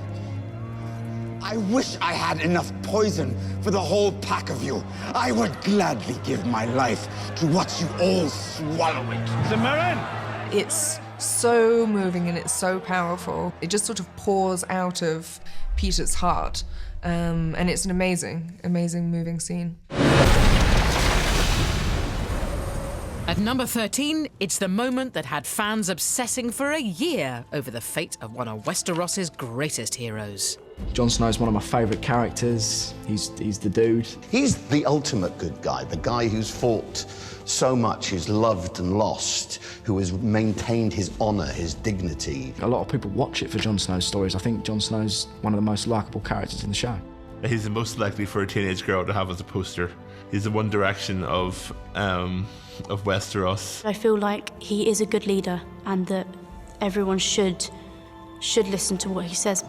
I wish I had enough poison for the whole pack of you. I would gladly give my life to watch you all swallow it. Samarin! It's so moving and it's so powerful. It just sort of pours out of Peter's heart. And it's an amazing, amazing moving scene. At number 13, it's the moment that had fans obsessing for a year over the fate of one of Westeros's greatest heroes. Jon Snow's one of my favourite characters. He's the dude. He's the ultimate good guy, the guy who's fought so much, who's loved and lost, who has maintained his honour, his dignity. A lot of people watch it for Jon Snow's stories. I think Jon Snow's one of the most likeable characters in the show. He's the most likely for a teenage girl to have as a poster. He's the One Direction of Westeros. I feel like he is a good leader and that everyone should listen to what he says.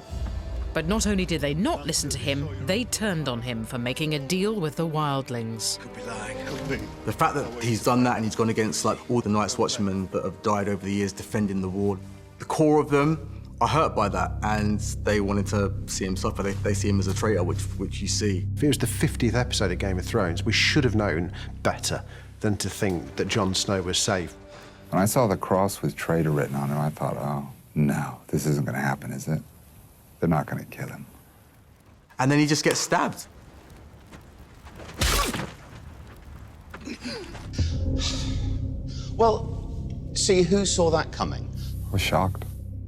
But not only did they not listen to him, they turned on him for making a deal with the wildlings. The fact that he's done that and he's gone against like all the Night's Watchmen that have died over the years defending the wall, the core of them are hurt by that and they wanted to see him suffer. They see him as a traitor, which you see. If it was the 50th episode of Game of Thrones, we should have known better than to think that Jon Snow was safe. When I saw the cross with traitor written on it, I thought, oh, no, this isn't going to happen, is it? They're not going to kill him. And then he just gets stabbed. Well, see, who saw that coming? I was shocked.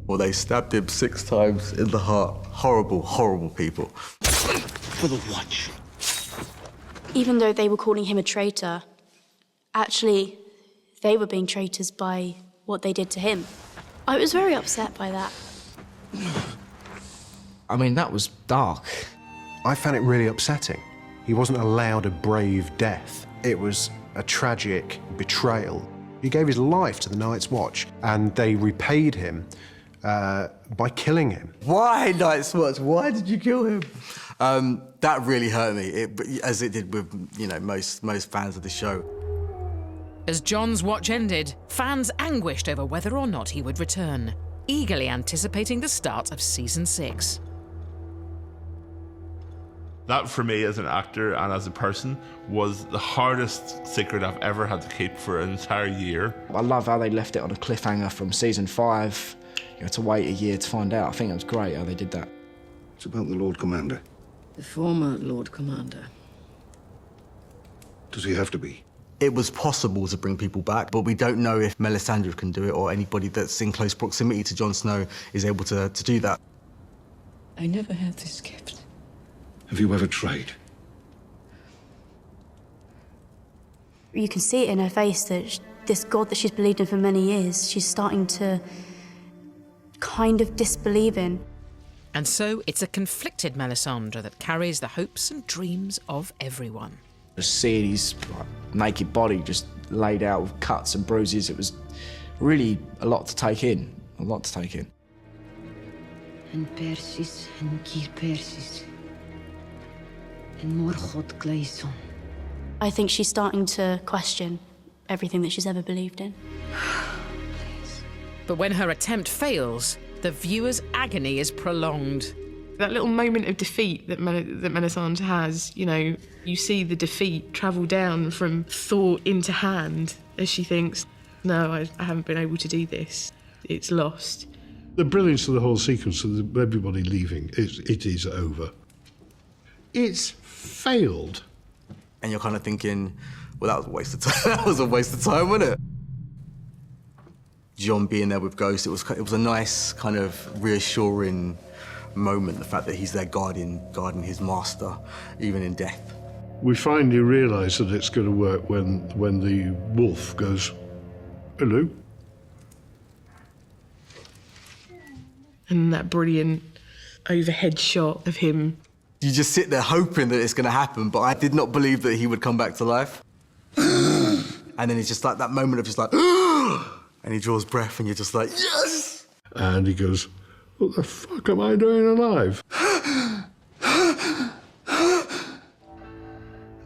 Well, they stabbed him 6 times in the heart. Horrible, horrible people. For the Watch. Even though they were calling him a traitor, actually, they were being traitors by what they did to him. I was very upset by that. I mean, that was dark. I found it really upsetting. He wasn't allowed a brave death. It was a tragic betrayal. He gave his life to the Night's Watch, and they repaid him by killing him. Why, Night's Watch? Why did you kill him? That really hurt me, as it did with, you know, most fans of the show. As Jon's watch ended, fans anguished over whether or not he would return, eagerly anticipating the start of Season 6. That, for me, as an actor and as a person, was the hardest secret I've ever had to keep for an entire year. I love how they left it on a cliffhanger from Season 5. You had to wait a year to find out. I think it was great how they did that. It's about the Lord Commander. The former Lord Commander. Does he have to be? It was possible to bring people back, but we don't know if Melisandre can do it or anybody that's in close proximity to Jon Snow is able to do that. I never had this gift. Have you ever tried? You can see it in her face that this God that she's believed in for many years, she's starting to kind of disbelieve in. And so it's a conflicted Melisandre that carries the hopes and dreams of everyone. Just seeing his naked body just laid out with cuts and bruises, it was really a lot to take in. A lot to take in. En Persis, en Kir Persis, en Morgoth Gleison. I think she's starting to question everything that she's ever believed in. But when her attempt fails, the viewer's agony is prolonged. That little moment of defeat that Melisandre has, you know, you see the defeat travel down from thought into hand as she thinks, no, I haven't been able to do this. It's lost. The brilliance of the whole sequence of everybody leaving, it is over. It's failed. And you're kind of thinking, well, that was a waste of time. That was a waste of time, wasn't it? Jon being there with Ghost, it was a nice kind of reassuring moment, the fact that he's there guarding his master, even in death. We finally realise that it's going to work when the wolf goes, hello. And that brilliant overhead shot of him. You just sit there hoping that it's going to happen, but I did not believe that he would come back to life. And then it's just like that moment of just like, and he draws breath and you're just like, yes! And he goes, what the fuck am I doing alive?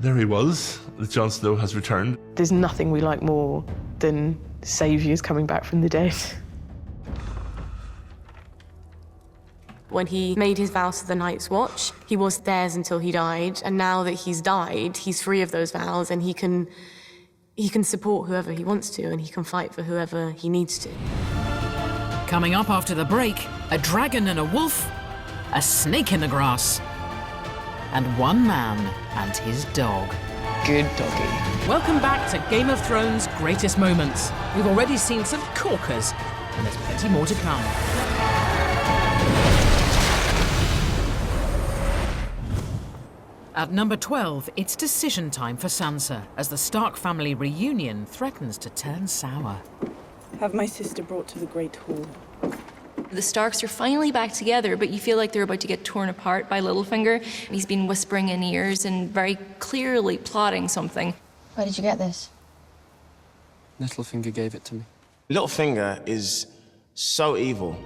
There he was. Jon Snow has returned. There's nothing we like more than saviours coming back from the dead. When he made his vows to the Night's Watch, he was theirs until he died, and now that he's died, he's free of those vows, and he can support whoever he wants to, and he can fight for whoever he needs to. Coming up after the break, a dragon and a wolf, a snake in the grass, and one man and his dog. Good doggy. Welcome back to Game of Thrones' greatest moments. We've already seen some corkers, and there's plenty more to come. At number 12, it's decision time for Sansa as the Stark family reunion threatens to turn sour. Have my sister brought to the Great Hall. The Starks are finally back together, but you feel like they're about to get torn apart by Littlefinger. He's been whispering in ears and very clearly plotting something. Where did you get this? Littlefinger gave it to me. Littlefinger is so evil.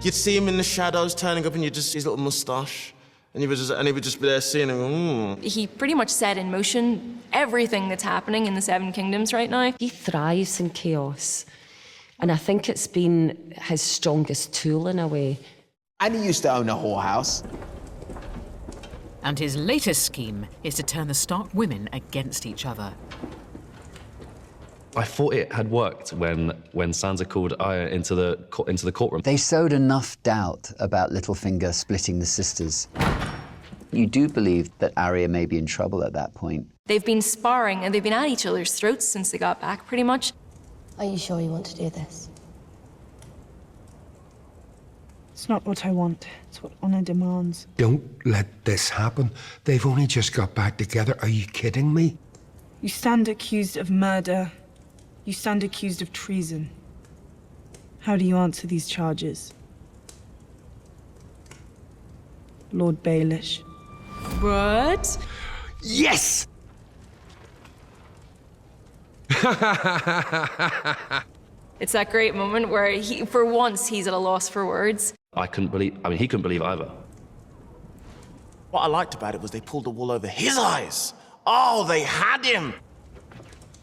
You'd see him in the shadows turning up and you'd just see his little moustache. And he would just be there seeing him. He pretty much set in motion everything that's happening in the Seven Kingdoms right now. He thrives in chaos. And I think it's been his strongest tool in a way. And he used to own a whorehouse. And his latest scheme is to turn the Stark women against each other. I thought it had worked when Sansa called Arya into the courtroom. They sowed enough doubt about Littlefinger splitting the sisters. You do believe that Arya may be in trouble at that point. They've been sparring and they've been at each other's throats since they got back, pretty much. Are you sure you want to do this? It's not what I want. It's what honor demands. Don't let this happen. They've only just got back together. Are you kidding me? You stand accused of murder. You stand accused of treason. How do you answer these charges? Lord Baelish. What? Yes! It's that great moment where for once, he's at a loss for words. He couldn't believe either. What I liked about it was they pulled the wool over his eyes. Oh, they had him!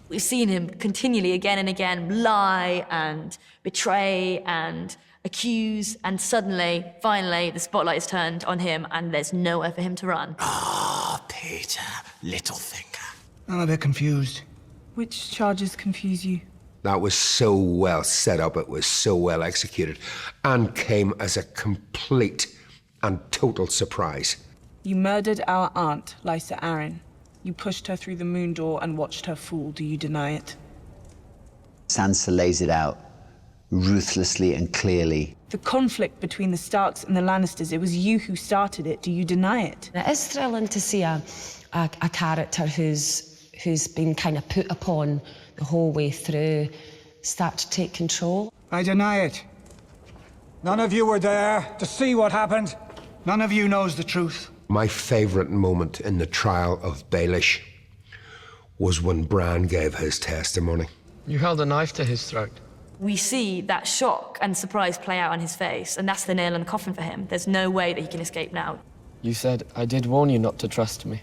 We've seen him continually again and again lie and betray and accuse, and suddenly, finally, the spotlight is turned on him and there's nowhere for him to run. Ah, Peter, Littlefinger. I'm a bit confused. Which charges confuse you? That was so well set up, it was so well executed, and came as a complete and total surprise. You murdered our aunt, Lysa Arryn. You pushed her through the moon door and watched her fall. Do you deny it? Sansa lays it out ruthlessly and clearly. The conflict between the Starks and the Lannisters, it was you who started it. Do you deny it? It is thrilling to see a character who's been kind of put upon the whole way through start to take control. I deny it. None of you were there to see what happened. None of you knows the truth. My favourite moment in the trial of Baelish was when Bran gave his testimony. You held a knife to his throat. We see that shock and surprise play out on his face, and that's the nail in the coffin for him. There's no way that he can escape now. You said, I did warn you not to trust me.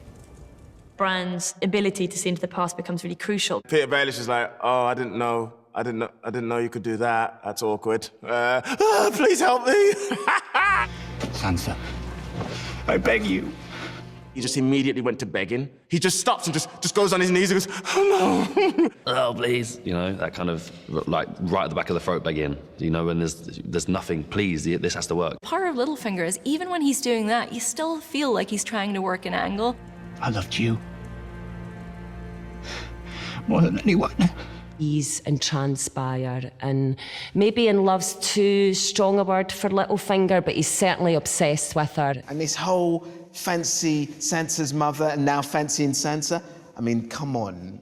Bran's ability to see into the past becomes really crucial. Peter Baelish is like, oh, I didn't know you could do that. That's awkward. Please help me. Sansa, I beg you. He just immediately went to begging. He just stops and just goes on his knees and goes, oh no. Oh, please. You know, that kind of, like, right at the back of the throat begging. You know, when there's nothing, please, this has to work. Part of Littlefinger is even when he's doing that, you still feel like he's trying to work an angle. I loved you more than anyone. Ease and transpire, and maybe in love's too strong a word for Littlefinger, but he's certainly obsessed with her. And this whole fancy Sansa's mother and now fancying Sansa, I mean, come on,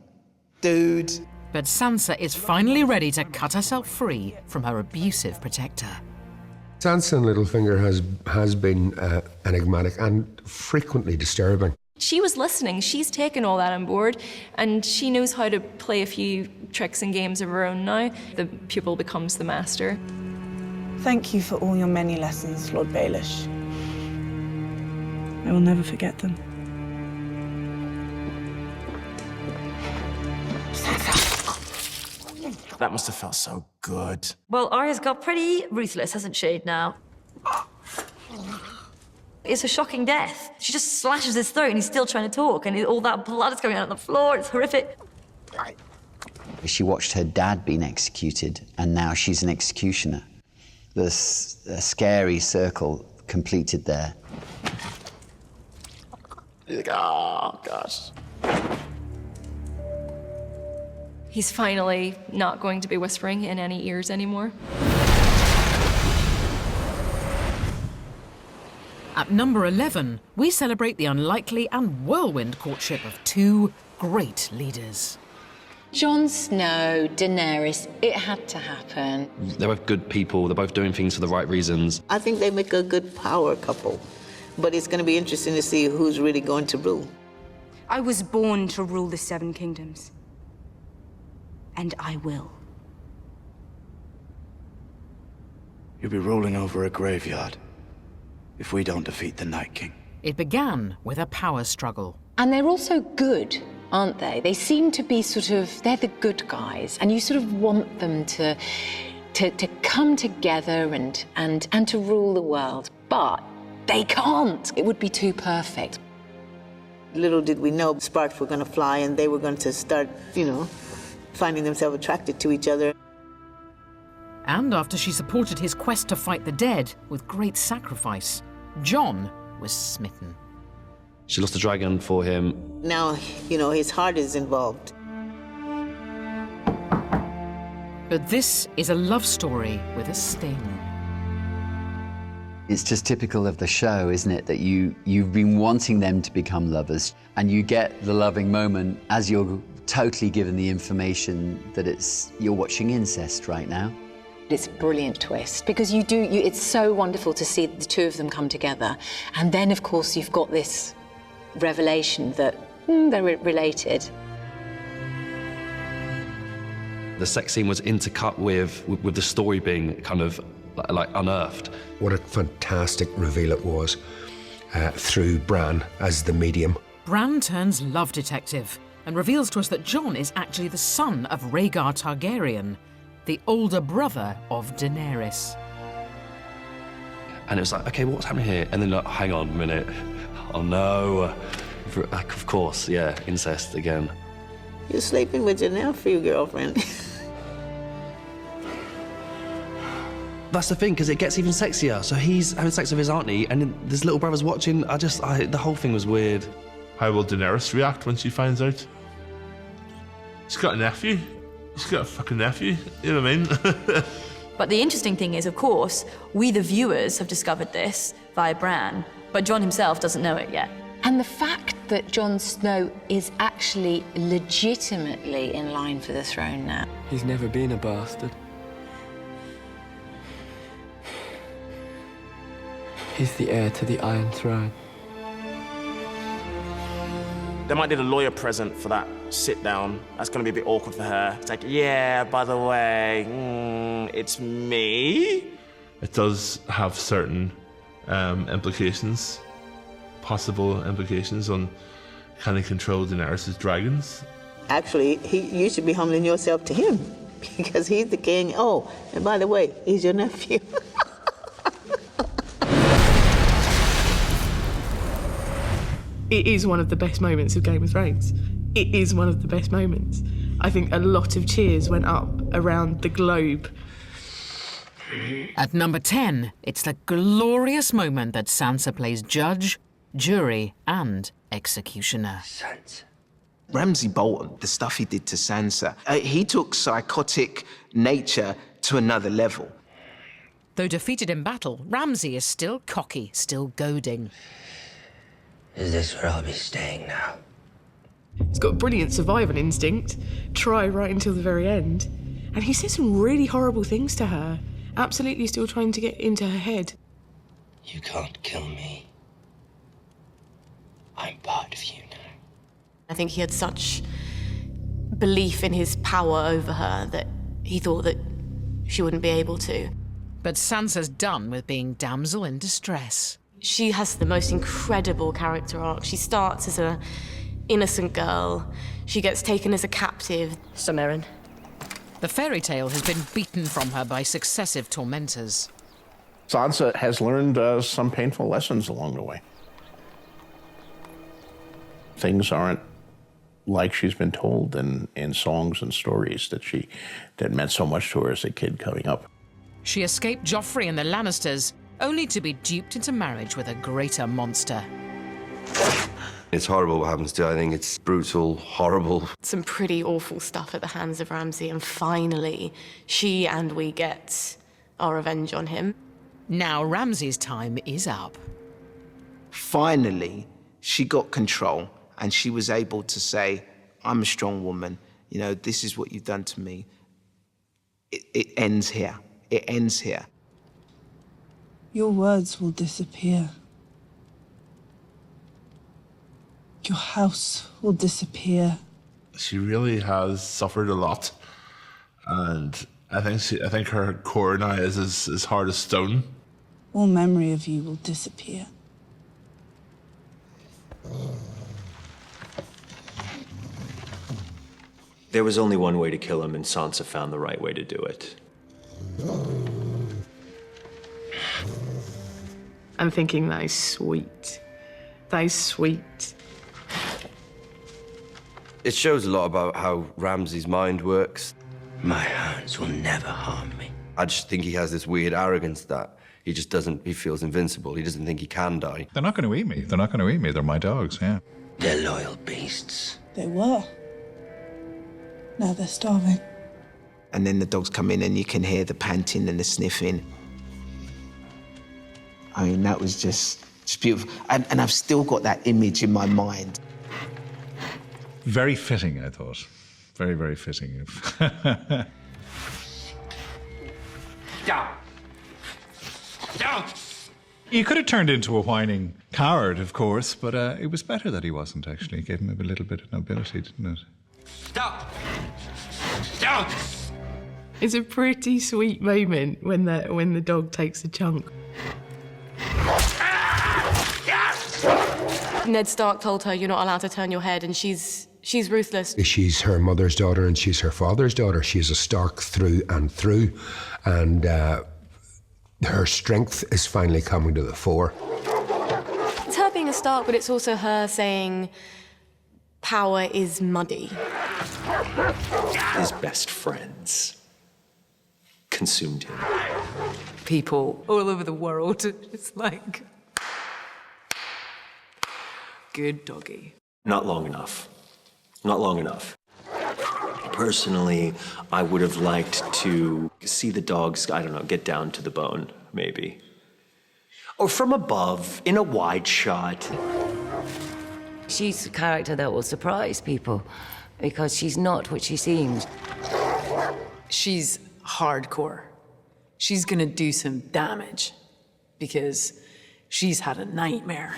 dude. But Sansa is finally ready to cut herself free from her abusive protector. Sansa and Littlefinger has been enigmatic and frequently disturbing. She was listening, she's taken all that on board, and she knows how to play a few tricks and games of her own now. The pupil becomes the master. Thank you for all your many lessons, Lord Baelish. I will never forget them. That must have felt so good. Well, Arya's got pretty ruthless, hasn't she, now? It's a shocking death. She just slashes his throat and he's still trying to talk, and all that blood is coming out on the floor. It's horrific. She watched her dad being executed, and now she's an executioner. There's a scary circle completed there. Oh, gosh. He's finally not going to be whispering in any ears anymore. At number 11, we celebrate the unlikely and whirlwind courtship of two great leaders. Jon Snow, Daenerys, it had to happen. They're both good people. They're both doing things for the right reasons. I think they make a good power couple, but it's going to be interesting to see who's really going to rule. I was born to rule the Seven Kingdoms. And I will. You'll be rolling over a graveyard if we don't defeat the Night King. It began with a power struggle. And they're also good, aren't they? They seem to be they're the good guys, and you sort of want them to come together and to rule the world. But they can't. It would be too perfect. Little did we know sparks were going to fly and they were going to start, finding themselves attracted to each other. And after she supported his quest to fight the dead with great sacrifice, Jon was smitten. She lost the dragon for him. Now, his heart is involved. But this is a love story with a sting. It's just typical of the show, isn't it? That you've been wanting them to become lovers, and you get the loving moment as you're totally given the information that you're watching incest right now. It's a brilliant twist because it's so wonderful to see the two of them come together. And then, of course, you've got this revelation that they're related. The sex scene was intercut with the story being kind of like unearthed. What a fantastic reveal it was through Bran as the medium. Bran turns love detective and reveals to us that Jon is actually the son of Rhaegar Targaryen, the older brother of Daenerys. And it was like, okay, what's happening here? And then, like, hang on a minute. Oh no. Of course, yeah, incest again. You're sleeping with your now-free girlfriend. That's the thing, because it gets even sexier. So he's having sex with his auntie, and then this little brother's watching. The whole thing was weird. How will Daenerys react when she finds out? She's got a nephew. She's got a fucking nephew. You know what I mean? But the interesting thing is, of course, we the viewers have discovered this via Bran, but Jon himself doesn't know it yet. And the fact that Jon Snow is actually legitimately in line for the throne now. He's never been a bastard. He's the heir to the Iron Throne. They might need a lawyer present for that sit down. That's going to be a bit awkward for her. It's like, yeah, by the way, it's me. It does have certain implications, possible implications on can he control Daenerys' dragons. Actually, you should be humbling yourself to him because he's the king. Oh, and by the way, he's your nephew. It is one of the best moments of Game of Thrones. It is one of the best moments. I think a lot of cheers went up around the globe. At number 10, it's the glorious moment that Sansa plays judge, jury, and executioner. Sansa. Ramsay Bolton, the stuff he did to Sansa, he took psychotic nature to another level. Though defeated in battle, Ramsay is still cocky, still goading. Is this where I'll be staying now? He's got brilliant survival instinct, try right until the very end. And he said some really horrible things to her, absolutely still trying to get into her head. You can't kill me. I'm part of you now. I think he had such belief in his power over her that he thought that she wouldn't be able to. But Sansa's done with being damsel in distress. She has the most incredible character arc. She starts as an innocent girl. She gets taken as a captive. Sir Meryn. The fairy tale has been beaten from her by successive tormentors. Sansa has learned some painful lessons along the way. Things aren't like she's been told in songs and stories that meant so much to her as a kid coming up. She escaped Joffrey and the Lannisters, only to be duped into marriage with a greater monster. It's horrible what happens to her. I think it's brutal, horrible. Some pretty awful stuff at the hands of Ramsay, and finally, she and we get our revenge on him. Now Ramsay's time is up. Finally, she got control and she was able to say, I'm a strong woman. You know, this is what you've done to me. It ends here. It ends here. Your words will disappear. Your house will disappear. She really has suffered a lot, and I think her core now is as hard as stone. All memory of you will disappear. There was only one way to kill him, and Sansa found the right way to do it. I'm thinking that is sweet. That is sweet. It shows a lot about how Ramsay's mind works. My hands will never harm me. I just think he has this weird arrogance that he just doesn't, he feels invincible. He doesn't think he can die. They're not going to eat me. They're not going to eat me. They're my dogs, yeah. They're loyal beasts. They were. Now they're starving. And then the dogs come in and you can hear the panting and the sniffing. I mean, that was just beautiful. And I've still got that image in my mind. Very fitting, I thought. Very, very fitting. Down. Down. He could have turned into a whining coward, of course, but it was better that he wasn't, actually. It gave him a little bit of nobility, didn't it? Stop. Down. It's a pretty sweet moment when the dog takes a chunk. Ned Stark told her, you're not allowed to turn your head, and she's ruthless. She's her mother's daughter and she's her father's daughter. She is a Stark through and through, and her strength is finally coming to the fore. It's her being a Stark, but it's also her saying power is muddy. His best friends consumed him. People all over the world, it's like, good doggy. Not long enough. Not long enough. Personally, I would have liked to see the dogs, I don't know, get down to the bone, maybe. Or from above, in a wide shot. She's a character that will surprise people because she's not what she seems. She's hardcore. She's gonna do some damage because She's had a nightmare.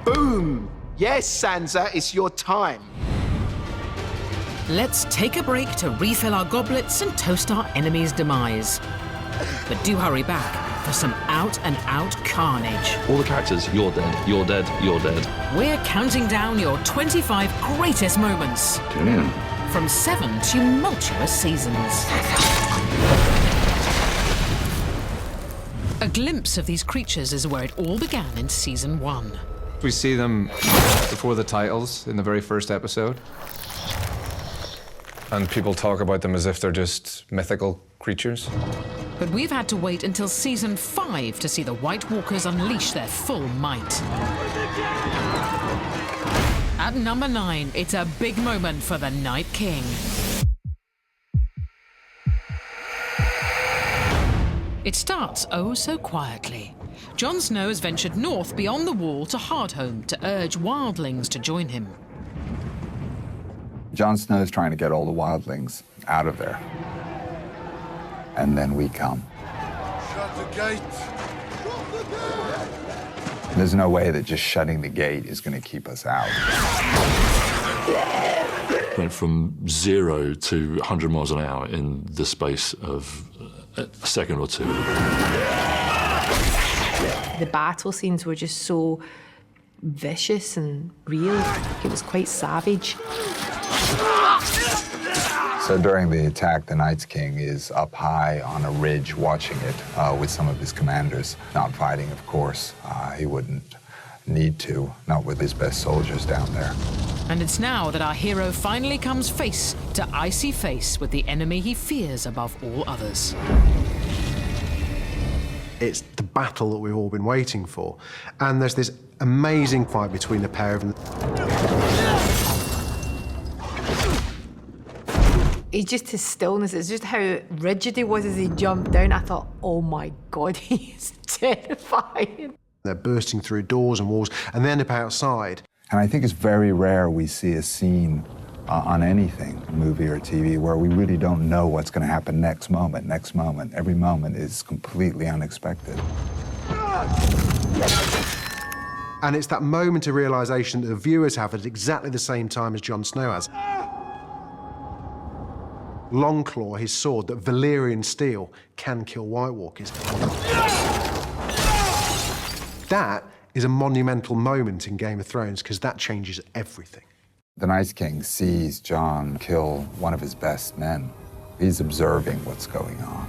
Boom! Yes, Sansa, it's your time. Let's take a break to refill our goblets and toast our enemy's demise. But do hurry back for some out-and-out carnage. All the characters, you're dead, you're dead, you're dead. We're counting down your 25 greatest moments. Tune in. From 7 tumultuous seasons. A glimpse of these creatures is where it all began in season 1. We see them before the titles in the very first episode. And people talk about them as if they're just mythical creatures. But we've had to wait until season 5 to see the White Walkers unleash their full might. At number 9, it's a big moment for the Night King. It starts oh so quietly. Jon Snow has ventured north beyond the wall to Hardhome to urge wildlings to join him. Jon Snow is trying to get all the wildlings out of there. And then we come. Shut the gate! There's no way that just shutting the gate is going to keep us out. Went from 0 to 100 miles an hour in the space of a second or two. The battle scenes were just so vicious and real. It was quite savage. So during the attack, the Night's King is up high on a ridge watching it with some of his commanders. Not fighting, of course. He wouldn't need to, not with his best soldiers down there. And it's now that our hero finally comes face to icy face with the enemy he fears above all others. It's the battle that we've all been waiting for. And there's this amazing fight between the pair of them. It's just his stillness, it's just how rigid he was as he jumped down. I thought, oh my God, he's terrifying. They're bursting through doors and walls, and they end up outside. And I think it's very rare we see a scene on anything, movie or TV, where we really don't know what's going to happen next moment. Every moment is completely unexpected. And it's that moment of realization that the viewers have at exactly the same time as Jon Snow has. Longclaw, his sword, that Valyrian steel can kill White Walkers. That is a monumental moment in Game of Thrones because that changes everything. The Night King sees Jon kill one of his best men. He's observing what's going on.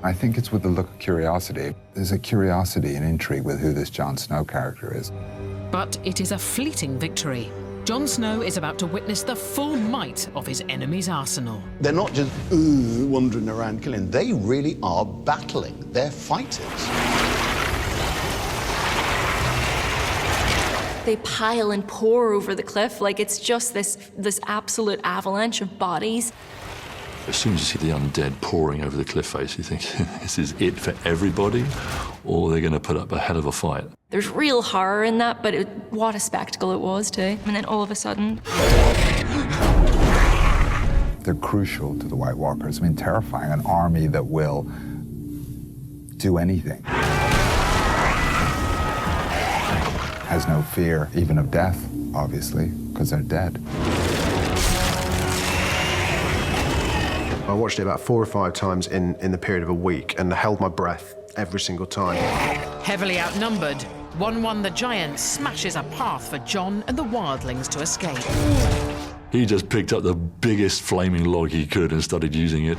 I think it's with a look of curiosity. There's a curiosity and intrigue with who this Jon Snow character is. But it is a fleeting victory. Jon Snow is about to witness the full might of his enemy's arsenal. They're not just wandering around killing. They really are battling. They're fighters. They pile and pour over the cliff like it's just this absolute avalanche of bodies. As soon as you see the undead pouring over the cliff face, you think, this is it for everybody, or they're going to put up a hell of a fight. There's real horror in that, but what a spectacle it was too. And then all of a sudden... They're crucial to the White Walkers. I mean, terrifying, an army that will do anything. Has no fear, even of death, obviously, because they're dead. I watched it about 4 or 5 times in the period of a week and held my breath every single time. Heavily outnumbered, 1-1 the Giant smashes a path for Jon and the wildlings to escape. He just picked up the biggest flaming log he could and started using it.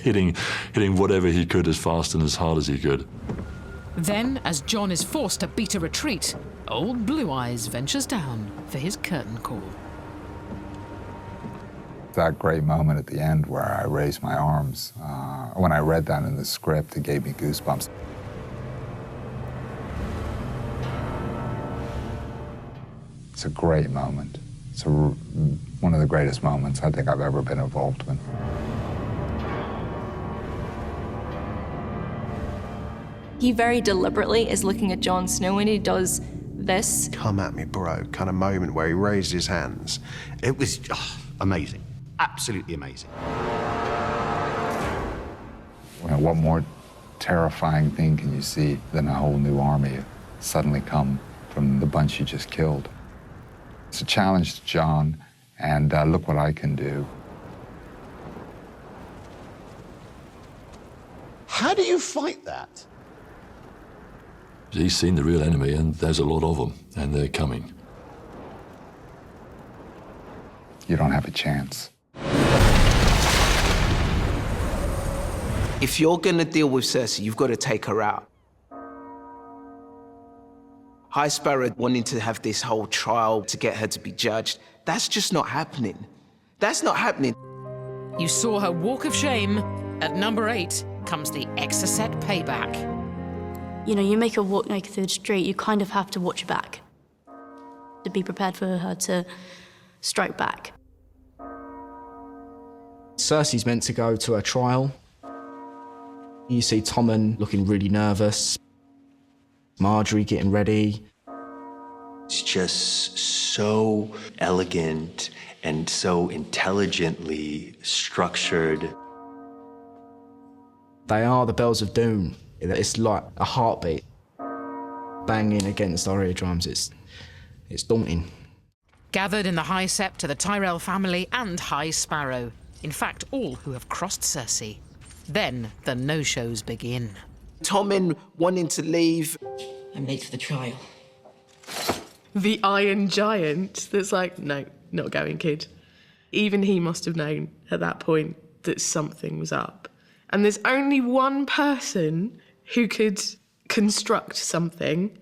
hitting whatever he could as fast and as hard as he could. Then, as Jon is forced to beat a retreat, old Blue Eyes ventures down for his curtain call. That great moment at the end where I raised my arms. When I read that in the script, it gave me goosebumps. It's a great moment. It's one of the greatest moments I think I've ever been involved with. He very deliberately is looking at Jon Snow, and he does this. Come at me, bro, kind of moment where he raised his hands. It was amazing. Absolutely amazing. Well, what more terrifying thing can you see than a whole new army suddenly come from the bunch you just killed? It's a challenge to John, and look what I can do. How do you fight that? He's seen the real enemy, and there's a lot of them, and they're coming. You don't have a chance. If you're gonna deal with Cersei, you've got to take her out. High Sparrow wanting to have this whole trial to get her to be judged, that's just not happening. That's not happening. You saw her walk of shame. At number 8 comes the Exocet payback. You know, you make her walk naked through the street, you kind of have to watch your back. To be prepared for her to strike back. Cersei's meant to go to her trial. You see Tommen looking really nervous. Marjorie getting ready. It's just so elegant and so intelligently structured. They are the bells of doom. It's like a heartbeat banging against our eardrums. It's daunting. Gathered in the High Sept are the Tyrell family and High Sparrow. In fact, all who have crossed Cersei. Then the no-shows begin. Tommen wanting to leave. I'm late for the trial. The Iron Giant that's like, no, not going, kid. Even he must have known at that point that something was up. And there's only one person who could construct something,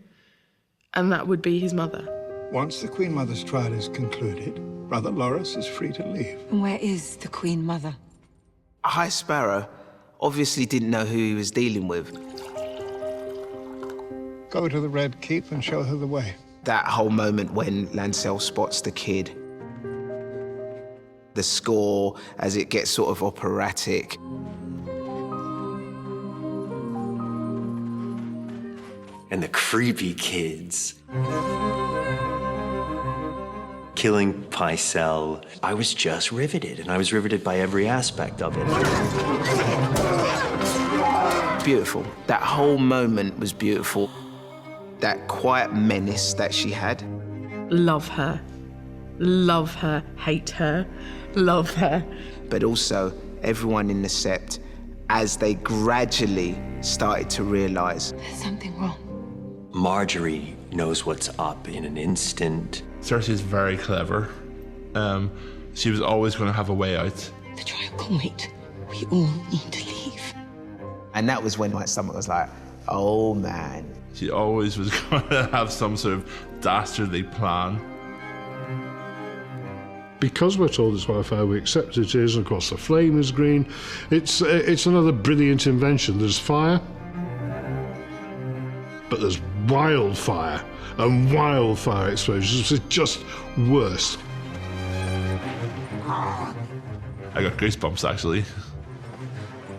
and that would be his mother. Once the Queen Mother's trial is concluded, Brother Loras is free to leave. And where is the Queen Mother? High Sparrow obviously didn't know who he was dealing with. Go to the Red Keep and show her the way. That whole moment when Lancel spots the kid. The score as it gets sort of operatic. And the creepy kids. Killing Pycelle. I was just riveted, and I was riveted by every aspect of it. Beautiful. That whole moment was beautiful. That quiet menace that she had. Love her. Love her. Hate her. Love her. But also, everyone in the Sept, as they gradually started to realise There's something wrong. Marjorie knows what's up in an instant. Cersei's very clever. She was always going to have a way out. The trial can wait. We all need to leave. And that was when someone was like, oh man. She always was going to have some sort of dastardly plan. Because we're told it's wildfire, we accept it is. Of course, the flame is green. It's another brilliant invention. There's fire, but there's wildfire, and wildfire explosions. It's just worse. I got goosebumps, actually.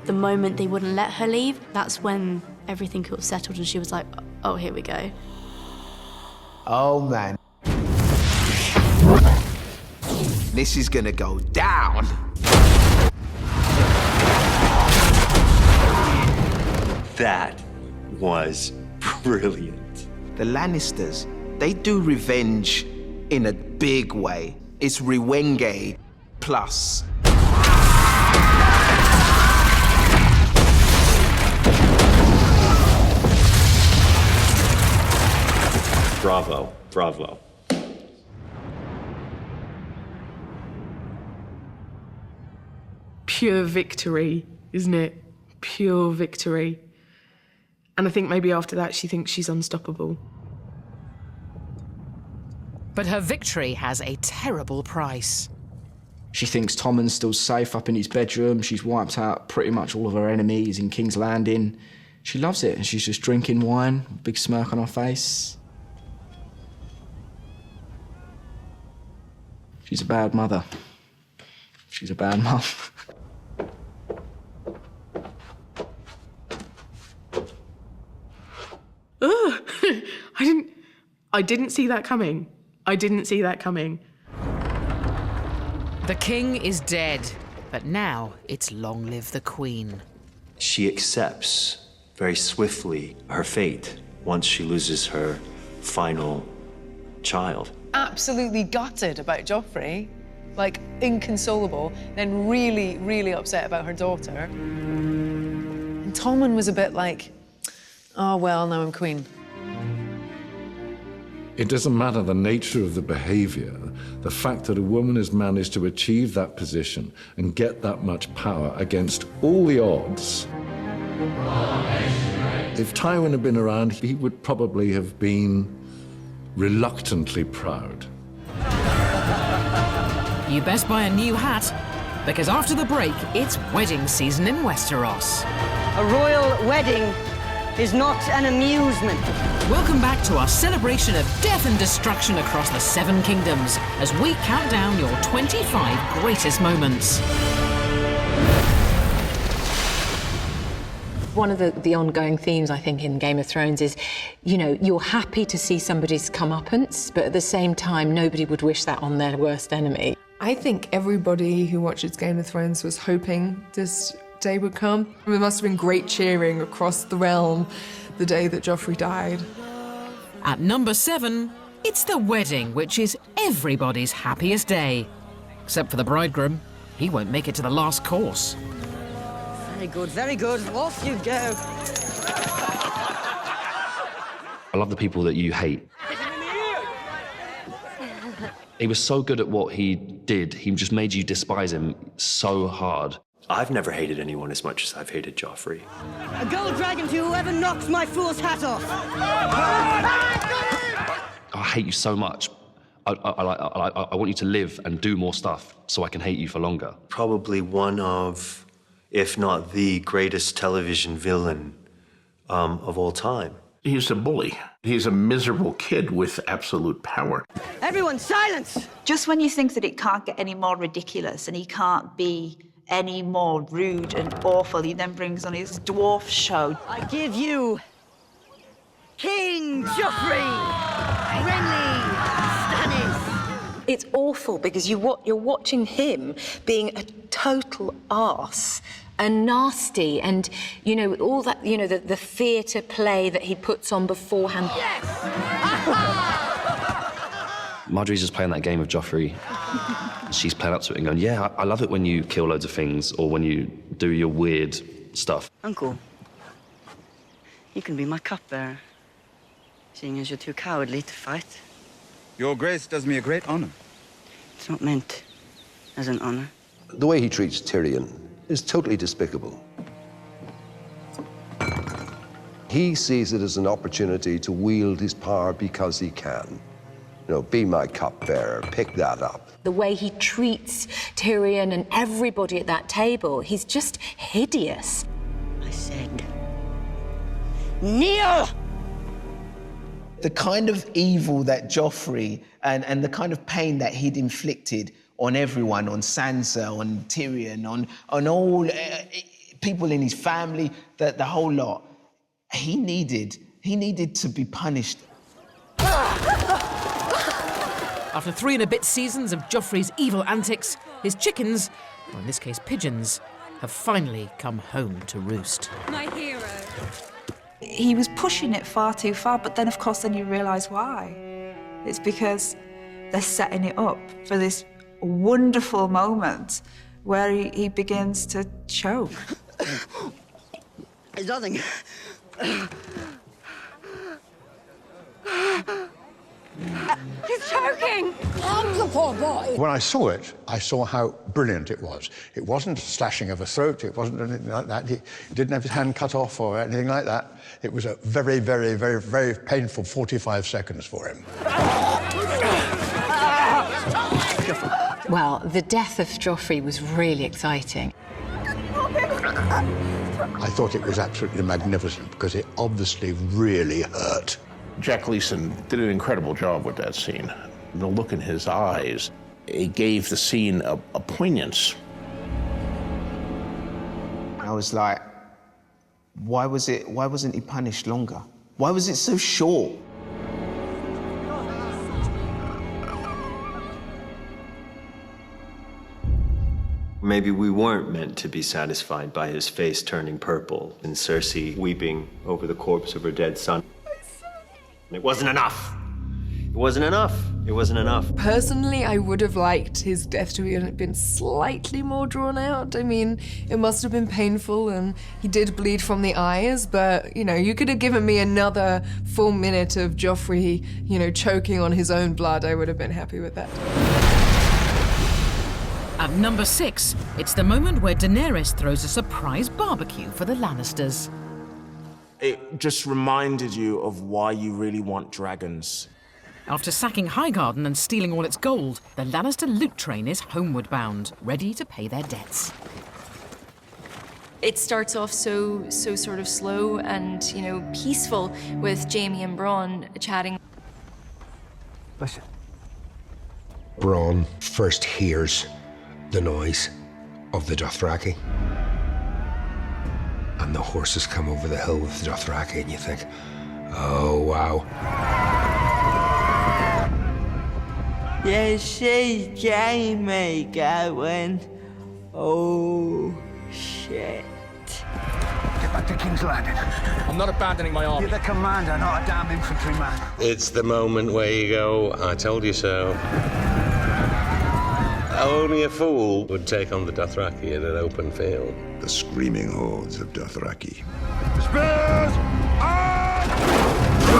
The moment they wouldn't let her leave, that's when everything got settled and she was like, oh, here we go. Oh man. This is gonna go down. That was brilliant. The Lannisters, they do revenge in a big way. It's Rewenge plus. Bravo, bravo. Pure victory, isn't it? Pure victory. And I think maybe after that she thinks she's unstoppable. But her victory has a terrible price. She thinks Tommen's still safe up in his bedroom. She's wiped out pretty much all of her enemies in King's Landing. She loves it, and she's just drinking wine, a big smirk on her face. She's a bad mother. She's a bad mum. I didn't see that coming. I didn't see that coming. The king is dead, but now it's long live the queen. She accepts very swiftly her fate once she loses her final child. Absolutely gutted about Joffrey, like inconsolable, then really, really upset about her daughter. And Tommen was a bit like, oh, well, now I'm queen. It doesn't matter the nature of the behavior, the fact that a woman has managed to achieve that position and get that much power against all the odds. If Tywin had been around, he would probably have been reluctantly proud. You best buy a new hat, because after the break, it's wedding season in Westeros. A royal wedding is not an amusement. Welcome back to our celebration of death and destruction across the Seven Kingdoms as we count down your 25 greatest moments. One of the ongoing themes, I think, in Game of Thrones is, you know, you're happy to see somebody's comeuppance, but at the same time, nobody would wish that on their worst enemy. I think everybody who watches Game of Thrones was hoping this day would come. There must have been great cheering across the realm the day that Joffrey died. At number 7, it's the wedding, which is everybody's happiest day. Except for the bridegroom. He won't make it to the last course. Very good, very good. Off you go. I love the people that you hate. He was so good at what he did, he just made you despise him so hard. I've never hated anyone as much as I've hated Joffrey. A gold dragon to whoever knocks my fool's hat off. I hate you so much. I want you to live and do more stuff so I can hate you for longer. Probably one of, if not the greatest television villain of all time. He's a bully. He's a miserable kid with absolute power. Everyone, silence! Just when you think that it can't get any more ridiculous and he can't be any more rude and awful, he then brings on his dwarf show. I give you King Joffrey Renly Stannis. It's awful because you're watching him being a total arse and nasty, and you know all that, you know, the theatre play that he puts on beforehand. Marjorie's just playing that game of Joffrey. She's playing up to it and going, yeah, I love it when you kill loads of things or when you do your weird stuff. Uncle, you can be my cupbearer, seeing as you're too cowardly to fight. Your Grace does me a great honor. It's not meant as an honor. The way he treats Tyrion is totally despicable. He sees it as an opportunity to wield his power because he can. You know, be my cupbearer, pick that up. The way he treats Tyrion and everybody at that table, he's just hideous. I said, kneel! The kind of evil that Joffrey and the kind of pain that he'd inflicted on everyone, on Sansa, on Tyrion, on all people in his family, the whole lot, he needed to be punished. After 3 and a bit seasons of Joffrey's evil antics, his chickens, or in this case pigeons, have finally come home to roost. My hero. He was pushing it far too far, but then, of course, then you realise why. It's because they're setting it up for this wonderful moment where he begins to choke. It's nothing. He's choking! Help the poor boy! When I saw it, I saw how brilliant it was. It wasn't a slashing of a throat, it wasn't anything like that. He didn't have his hand cut off or anything like that. It was a very, very, very, very painful 45 seconds for him. Well, the death of Joffrey was really exciting. I thought it was absolutely magnificent because it obviously really hurt. Jack Leeson did an incredible job with that scene. The look in his eyes, it gave the scene a poignance. I was like, why wasn't he punished longer? Why was it so short? Maybe we weren't meant to be satisfied by his face turning purple and Cersei weeping over the corpse of her dead son. It wasn't enough. It wasn't enough. It wasn't enough. Personally, I would have liked his death to have been slightly more drawn out. I mean, it must have been painful and he did bleed from the eyes, but, you know, you could have given me another full minute of Joffrey, you know, choking on his own blood. I would have been happy with that. At number 6, it's the moment where Daenerys throws a surprise barbecue for the Lannisters. It just reminded you of why you really want dragons. After sacking Highgarden and stealing all its gold, the Lannister loot train is homeward bound, ready to pay their debts. It starts off so sort of slow and, you know, peaceful with Jaime and Bronn chatting. Listen. Bronn first hears the noise of the Dothraki. And the horses come over the hill with the Dothraki, and you think, oh, wow. You see Jaime going, oh, shit. Get back to King's Landing. I'm not abandoning my army. You're the commander, not a damn infantryman. It's the moment where you go, I told you so. Only a fool would take on the Dothraki in an open field. The screaming hordes of Dothraki. Spears!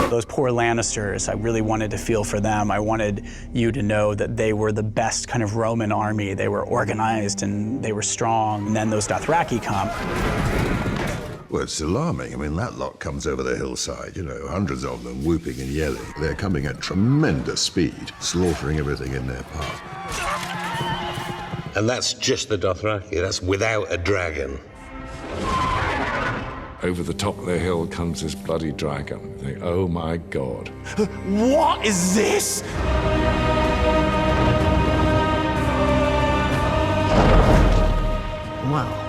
Those poor Lannisters, I really wanted to feel for them. I wanted you to know that they were the best kind of Roman army. They were organized and they were strong. And then those Dothraki come. Well, it's alarming. I mean, that lot comes over the hillside, you know, hundreds of them whooping and yelling. They're coming at tremendous speed, slaughtering everything in their path. And that's just the Dothraki. That's without a dragon. Over the top of the hill comes this bloody dragon. You think, oh my God. What is this? Wow.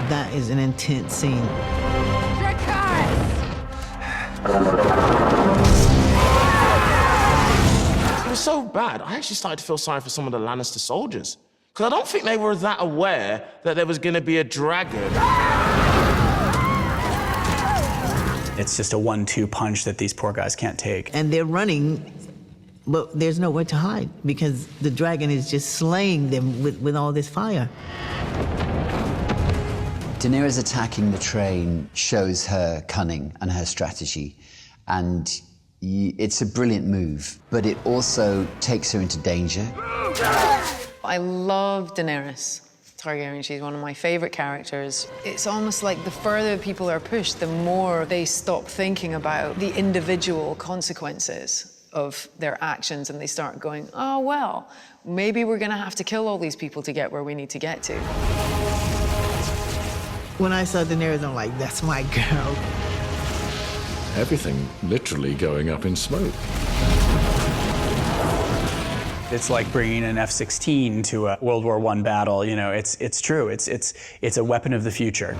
That is an intense scene. It was so bad, I actually started to feel sorry for some of the Lannister soldiers. Because I don't think they were that aware that there was going to be a dragon. It's just a 1-2 punch that these poor guys can't take. And they're running, but there's nowhere to hide because the dragon is just slaying them with all this fire. Daenerys attacking the train shows her cunning and her strategy. And it's a brilliant move, but it also takes her into danger. I love Daenerys Targaryen. She's one of my favorite characters. It's almost like the further people are pushed, the more they stop thinking about the individual consequences of their actions and they start going, oh, well, maybe we're gonna have to kill all these people to get where we need to get to. When I saw Daenerys, I'm like, that's my girl. Everything literally going up in smoke. It's like bringing an F-16 to a World War I battle. You know, it's true. It's a weapon of the future.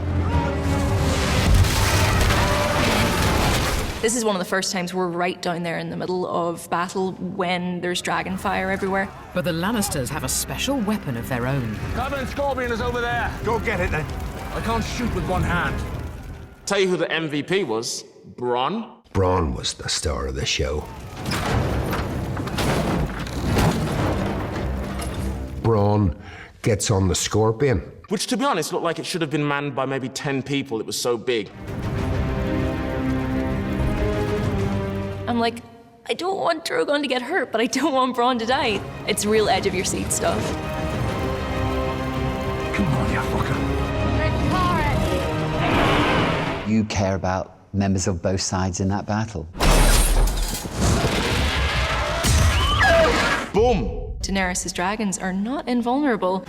This is one of the first times we're right down there in the middle of battle when there's dragon fire everywhere. But the Lannisters have a special weapon of their own. Goblin Scorpion is over there. Go get it then. I can't shoot with one hand. Tell you who the MVP was? Bronn? Bronn was the star of the show. Bronn gets on the Scorpion. Which, to be honest, looked like it should have been manned by maybe 10 people. It was so big. I'm like, I don't want Drogon to get hurt, but I don't want Bronn to die. It's real edge of your seat stuff. Come on, you fucker. You care about members of both sides in that battle. Boom! Daenerys' dragons are not invulnerable.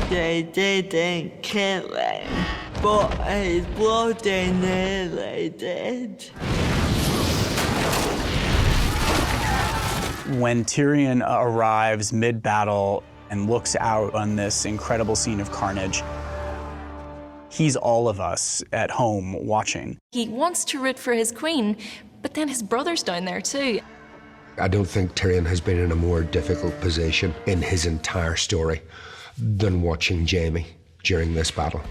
They didn't kill him, but his bloody nearly did. When Tyrion arrives mid-battle and looks out on this incredible scene of carnage, he's all of us at home watching. He wants to root for his queen, but then his brother's down there too. I don't think Tyrion has been in a more difficult position in his entire story than watching Jaime during this battle.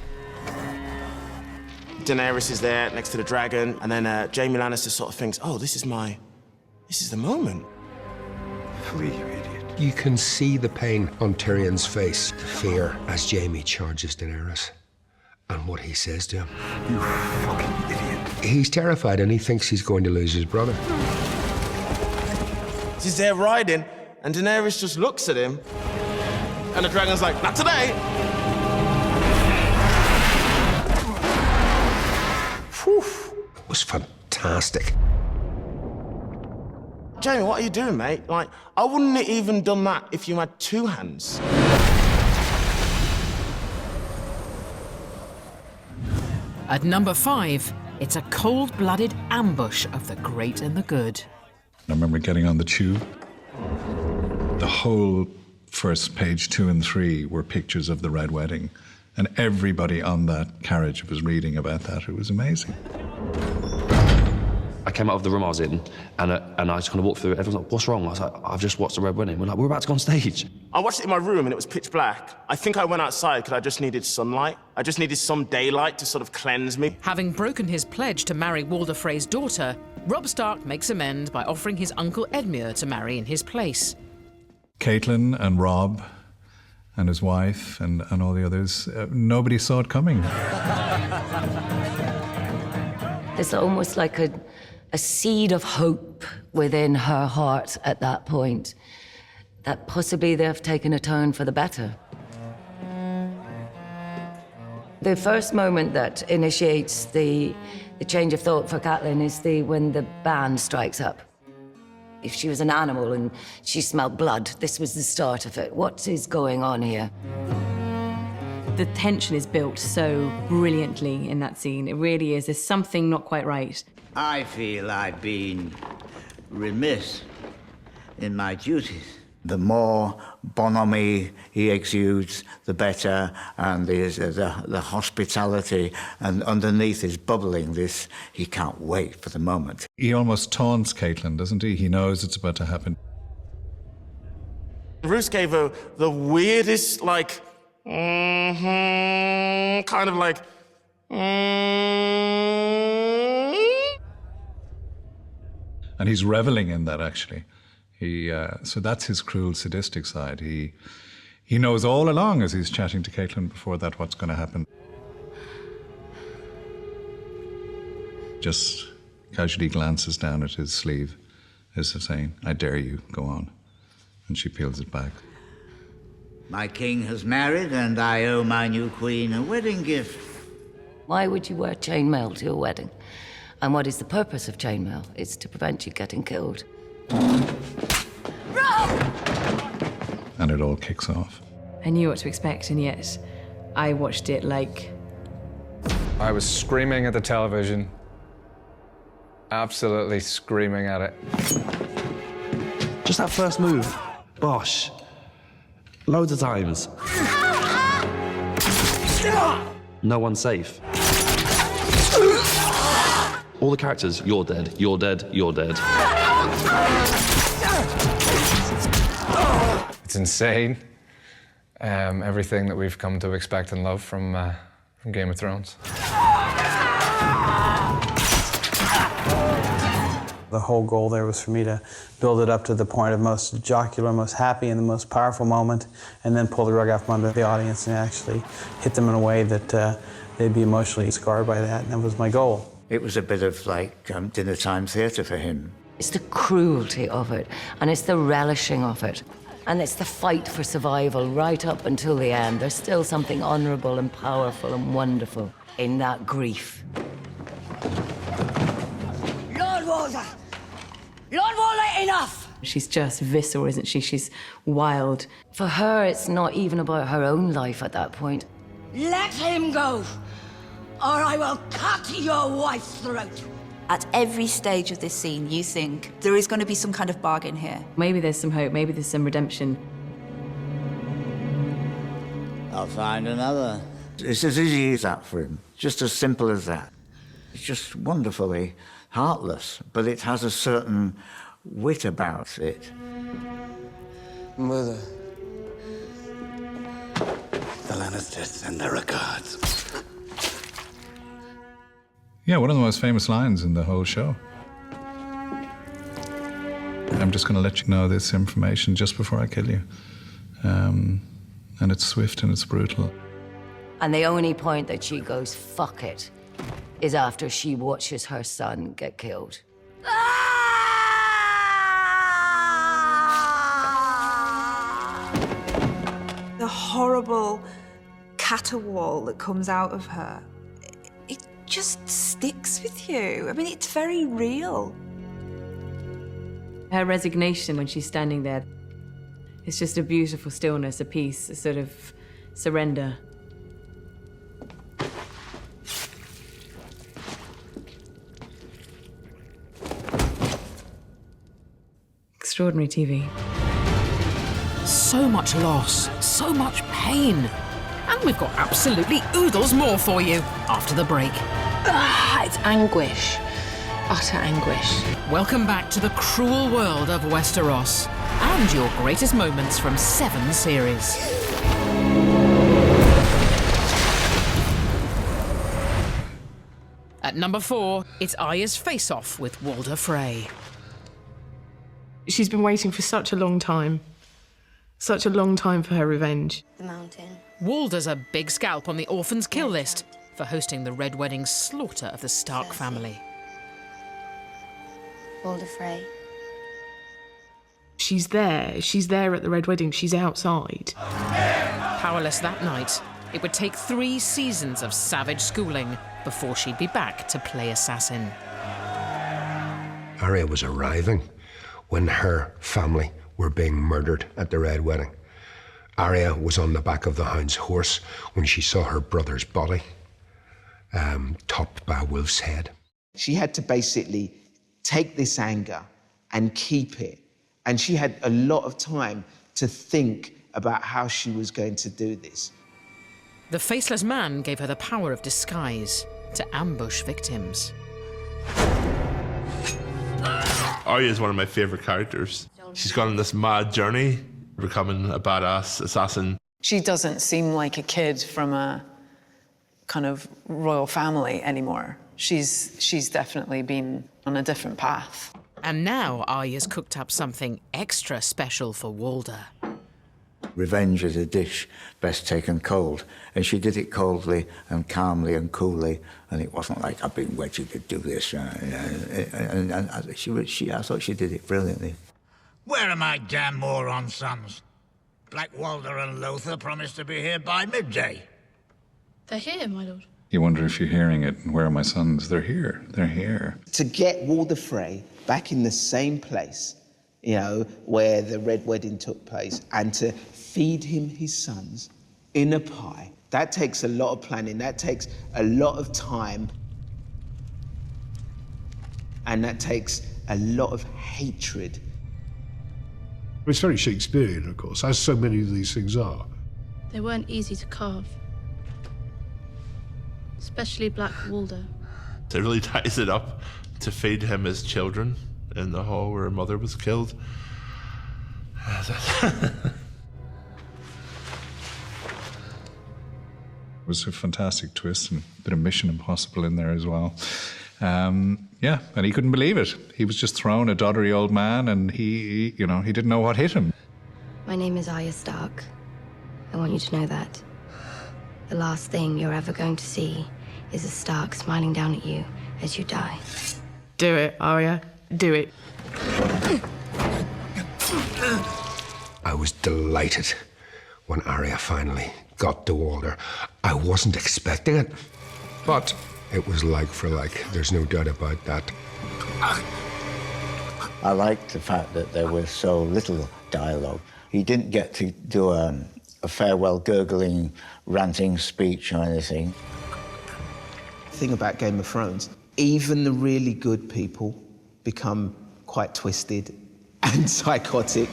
Daenerys is there next to the dragon, and then Jaime Lannister sort of thinks, oh, this is the moment. Flee, you idiot. You can see the pain on Tyrion's face, the fear, as Jaime charges Daenerys. And what he says to him. You fucking idiot. He's terrified and he thinks he's going to lose his brother. He's there riding, and Daenerys just looks at him, and the dragon's like, not today! Whew. It was fantastic. Jaime, what are you doing, mate? Like, I wouldn't have even done that if you had two hands. At number 5, it's a cold-blooded ambush of the great and the good. I remember getting on the tube. The whole first page 2 and 3 were pictures of the Red Wedding. And everybody on that carriage was reading about that. It was amazing. I came out of the room I was in, and I just kind of walked through it. Everyone's like, what's wrong? I was like, I've just watched the Red Wedding. We're like, we're about to go on stage. I watched it in my room and it was pitch black. I think I went outside because I just needed sunlight. I just needed some daylight to sort of cleanse me. Having broken his pledge to marry Walder Frey's daughter, Robb Stark makes amends by offering his uncle Edmure to marry in his place. Catelyn and Robb and his wife and all the others, nobody saw it coming. There's almost like a seed of hope within her heart at that point, that possibly they've taken a turn for the better. The first moment that initiates the change of thought for Catelyn is when the band strikes up. If she was an animal and she smelled blood, this was the start of it. What is going on here? The tension is built so brilliantly in that scene. It really is. There's something not quite right. I feel I've been remiss in my duties. The more bonhomie he exudes, the better, and there's the hospitality, and underneath is bubbling this, he can't wait for the moment. He almost taunts Catelyn, doesn't he? He knows it's about to happen. Roose gave her the weirdest, like, kind of like, And he's reveling in that, actually. So that's his cruel, sadistic side. He knows all along as he's chatting to Catelyn before that what's going to happen. Just casually glances down at his sleeve as if saying, I dare you, go on. And she peels it back. My king has married, and I owe my new queen a wedding gift. Why would you wear chainmail to your wedding? And what is the purpose of chainmail? It's to prevent you getting killed. And it all kicks off. I knew what to expect, and yet I watched it like... I was screaming at the television. Absolutely screaming at it. Just that first move. Bosh. Loads of times. No one's safe. All the characters, you're dead, you're dead, you're dead. It's insane. Everything that we've come to expect and love from Game of Thrones. The whole goal there was for me to build it up to the point of most jocular, most happy, and the most powerful moment, and then pull the rug out from under the audience and actually hit them in a way that they'd be emotionally scarred by that, and that was my goal. It was a bit of like dinner time theatre for him. It's the cruelty of it, and it's the relishing of it, and it's the fight for survival right up until the end. There's still something honourable and powerful and wonderful in that grief. Lord Walder! Lord Walder, enough! She's just visceral, isn't she? She's wild. For her, it's not even about her own life at that point. Let him go, or I will cut your wife's throat. At every stage of this scene, you think there is going to be some kind of bargain here. Maybe there's some hope, maybe there's some redemption. I'll find another. It's as easy as that for him, just as simple as that. It's just wonderfully heartless, but it has a certain wit about it. Mother. The Lannisters send their regards. Yeah, one of the most famous lines in the whole show. I'm just going to let you know this information just before I kill you. And it's swift and it's brutal. And the only point that she goes, fuck it, is after she watches her son get killed. The horrible caterwaul that comes out of her, it just sticks with you. I mean, it's very real. Her resignation when she's standing there, it's just a beautiful stillness, a peace, a sort of surrender. Extraordinary TV. So much loss, so much pain. And we've got absolutely oodles more for you after the break. It's anguish. Utter anguish. Welcome back to the cruel world of Westeros and your greatest moments from 7 series. At number 4, it's Arya's face-off with Walder Frey. She's been waiting for such a long time. Such a long time for her revenge. The mountain. Walder's a big scalp on the orphans' kill list for hosting the Red Wedding's slaughter of the Stark family. Walder Frey. She's there. She's there at the Red Wedding. She's outside. Powerless that night, it would take 3 seasons of savage schooling before she'd be back to play assassin. Arya was arriving when her family were being murdered at the Red Wedding. Arya was on the back of the Hound's horse when she saw her brother's body, topped by a wolf's head. She had to basically take this anger and keep it. And she had a lot of time to think about how she was going to do this. The Faceless Man gave her the power of disguise to ambush victims. Arya is one of my favourite characters. She's gone on this mad journey, becoming a badass assassin. She doesn't seem like a kid from a kind of royal family anymore. She's definitely been on a different path. And now Arya's cooked up something extra special for Walder. Revenge is a dish best taken cold, and she did it coldly and calmly and coolly, and it wasn't like, I've been wedged to do this. And I thought she did it brilliantly. Where are my damn moron sons? Black Walder and Lothar promised to be here by midday. They're here, my lord. You wonder if you're hearing it, and where are my sons? They're here. They're here. To get Walder Frey back in the same place, you know, where the Red Wedding took place, and to feed him his sons in a pie, that takes a lot of planning, that takes a lot of time, and that takes a lot of hatred. It's very Shakespearean, of course, as so many of these things are. They weren't easy to carve. Especially Black Walder. It really ties it up to feed him his children in the hall where her mother was killed. It was a fantastic twist and a bit of Mission Impossible in there as well. Yeah, and he couldn't believe it. He was just thrown, a doddery old man, and he didn't know what hit him. My name is Arya Stark. I want you to know that. The last thing you're ever going to see is a Stark smiling down at you as you die. Do it, Arya. Do it. I was delighted when Arya finally got to Walder. I wasn't expecting it, but it was like for like. There's no doubt about that. I liked the fact that there was so little dialogue. He didn't get to do a farewell gurgling, ranting speech or anything. The thing about Game of Thrones, even the really good people become quite twisted and psychotic.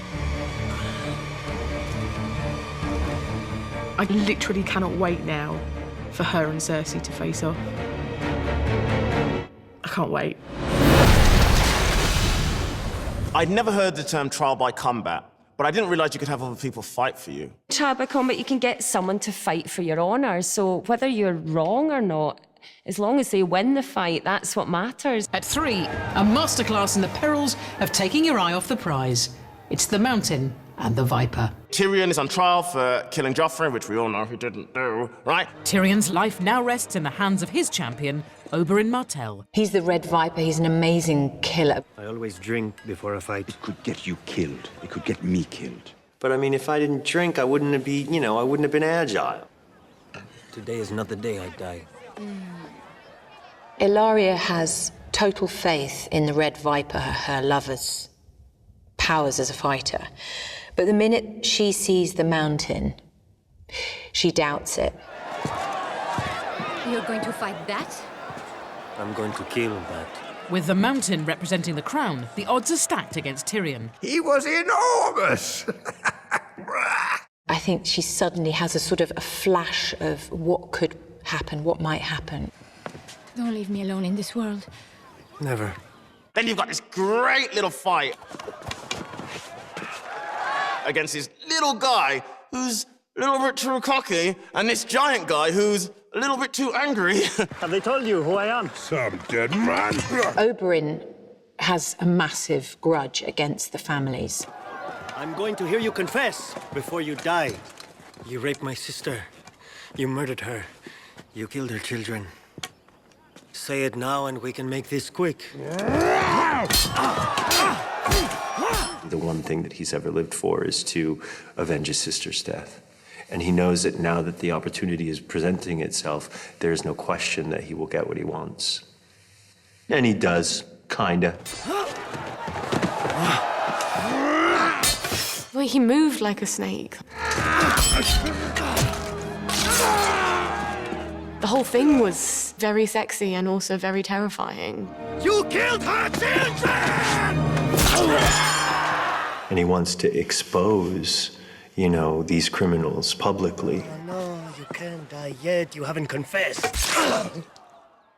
I literally cannot wait now for her and Cersei to face off. I can't wait. I'd never heard the term trial by combat, but I didn't realise you could have other people fight for you. Trial by combat, you can get someone to fight for your honour, so whether you're wrong or not, as long as they win the fight, that's what matters. At 3, a masterclass in the perils of taking your eye off the prize. It's the Mountain and the Viper. Tyrion is on trial for killing Joffrey, which we all know he didn't do, right? Tyrion's life now rests in the hands of his champion, Oberyn Martell. He's the Red Viper. He's an amazing killer. I always drink before a fight. It could get you killed. It could get me killed. But I mean, if I didn't drink, I wouldn't have been, I wouldn't have been agile. Today is not the day I die. Ilaria has total faith in the Red Viper, her lover's powers as a fighter. But the minute she sees the Mountain, she doubts it. You're going to fight that? I'm going to kill that. With the Mountain representing the crown, the odds are stacked against Tyrion. He was enormous! I think she suddenly has a sort of a flash of what could happen, what might happen. Don't leave me alone in this world. Never. Then you've got this great little fight against this little guy who's a little bit too cocky and this giant guy who's a little bit too angry. Have they told you who I am? Some dead man. Oberyn has a massive grudge against the families. I'm going to hear you confess before you die. You raped my sister. You murdered her. You killed her children. Say it now and we can make this quick. The one thing that he's ever lived for is to avenge his sister's death. And he knows that now that the opportunity is presenting itself, there's no question that he will get what he wants. And he does, kinda. Well, he moved like a snake. The whole thing was very sexy and also very terrifying. You killed her children! And he wants to expose, these criminals publicly. Oh, no, you can't die yet. You haven't confessed.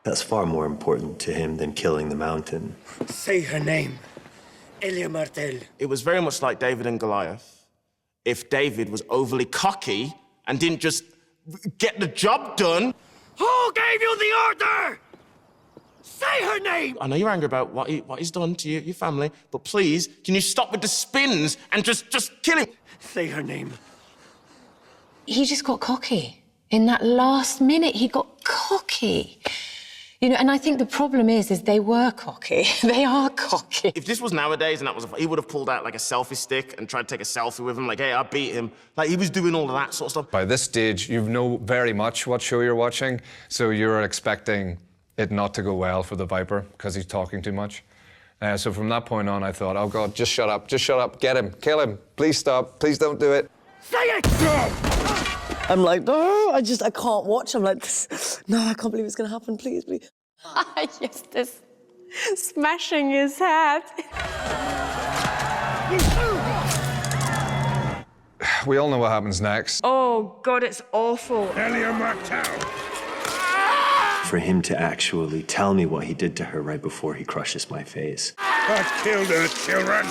That's far more important to him than killing the Mountain. Say her name. Elia Martell. It was very much like David and Goliath. If David was overly cocky and didn't just get the job done. Who gave you the order? Say her name! I know you're angry about what he's done to your family, but please, can you stop with the spins and just kill him? Say her name. He just got cocky. In that last minute, he got cocky. And I think the problem is they were cocky. They are cocky. If this was nowadays and he would have pulled out like a selfie stick and tried to take a selfie with him, like, hey, I beat him. Like, he was doing all of that sort of stuff. By this stage, you know very much what show you're watching, so you're expecting it not to go well for the Viper because he's talking too much. So from that point on, I thought, oh God, just shut up, get him, kill him, please stop, please don't do it. Say it! I'm like, no, I can't watch. I'm like, no, I can't believe it's going to happen, please. Yes, this smashing his head. We all know what happens next. Oh, God, it's awful. Elia Martell. For him to actually tell me what he did to her right before he crushes my face. I killed her children.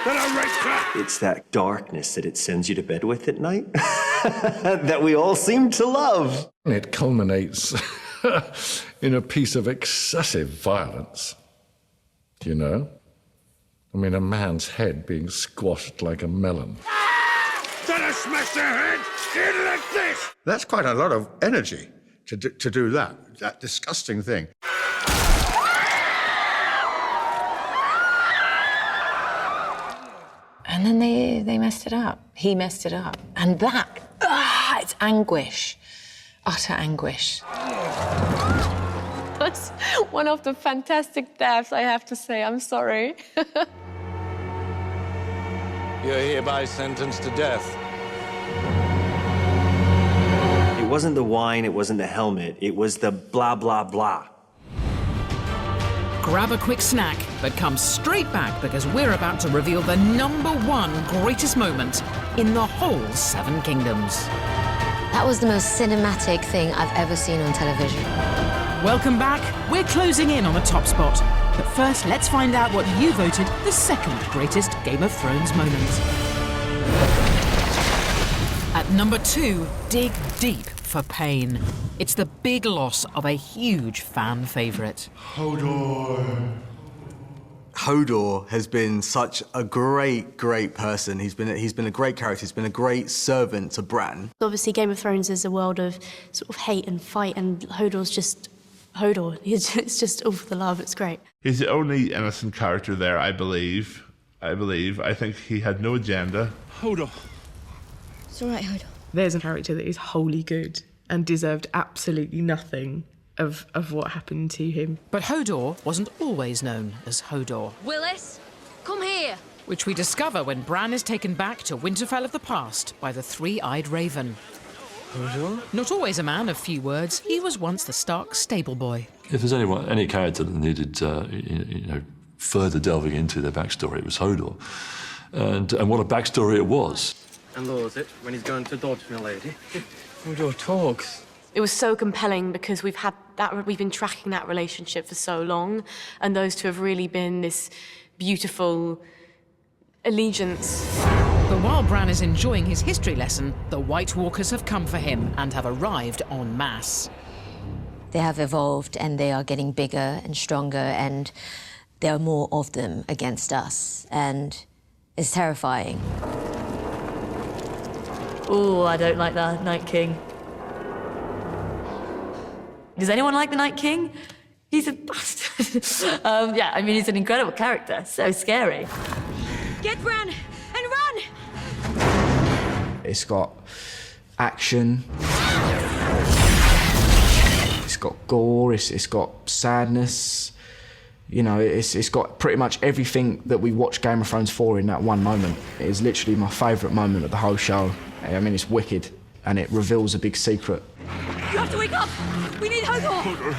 Then I raped her. It's that darkness that it sends you to bed with at night that we all seem to love. It culminates in a piece of excessive violence. Do you know? I mean, a man's head being squashed like a melon. Then I smashed her head in like this. That's quite a lot of energy to do that disgusting thing. And then they messed it up. He messed it up. And that, it's anguish. Utter anguish. That's one of the fantastic deaths, I have to say. I'm sorry. You're hereby sentenced to death. It wasn't the wine, it wasn't the helmet, it was the blah, blah, blah. Grab a quick snack, but come straight back because we're about to reveal the #1 greatest moment in the whole Seven Kingdoms. That was the most cinematic thing I've ever seen on television. Welcome back. We're closing in on the top spot. But first, let's find out what you voted the second greatest Game of Thrones moment. At number 2, dig deep for pain. It's the big loss of a huge fan favourite. Hodor has been such a great person. He's been a great character. He's been a great servant to Bran. Obviously, Game of Thrones is a world of sort of hate and fight, and Hodor's just Hodor. It's just all for the love. It's great. He's the only innocent character there, I believe. I think he had no agenda. Hodor. It's all right, Hodor. There's a character that is wholly good and deserved absolutely nothing of what happened to him. But Hodor wasn't always known as Hodor, Willis, come here. which we discover when Bran is taken back to Winterfell of the past by the Three-Eyed Raven. Hodor? Not always a man of few words, he was once the Stark stable boy. If there's any character that needed, further delving into their backstory, it was Hodor. And what a backstory it was. And lures it when he's going to dodge, my lady. Hodor talks. It was so compelling because we've been tracking that relationship for so long, and those two have really been this beautiful allegiance. But while Bran is enjoying his history lesson, the White Walkers have come for him and have arrived en masse. They have evolved and they are getting bigger and stronger, and there are more of them against us, and it's terrifying. Oh, I don't like the Night King. Does anyone like the Night King? He's a bastard. Yeah, I mean, he's an incredible character. So scary. Get Bran and run! It's got action. It's got gore. It's got sadness. You know, it's got pretty much everything that we watch Game of Thrones for in that one moment. It is literally my favourite moment of the whole show. I mean, it's wicked, and it reveals a big secret. You have to wake up! We need Hodor!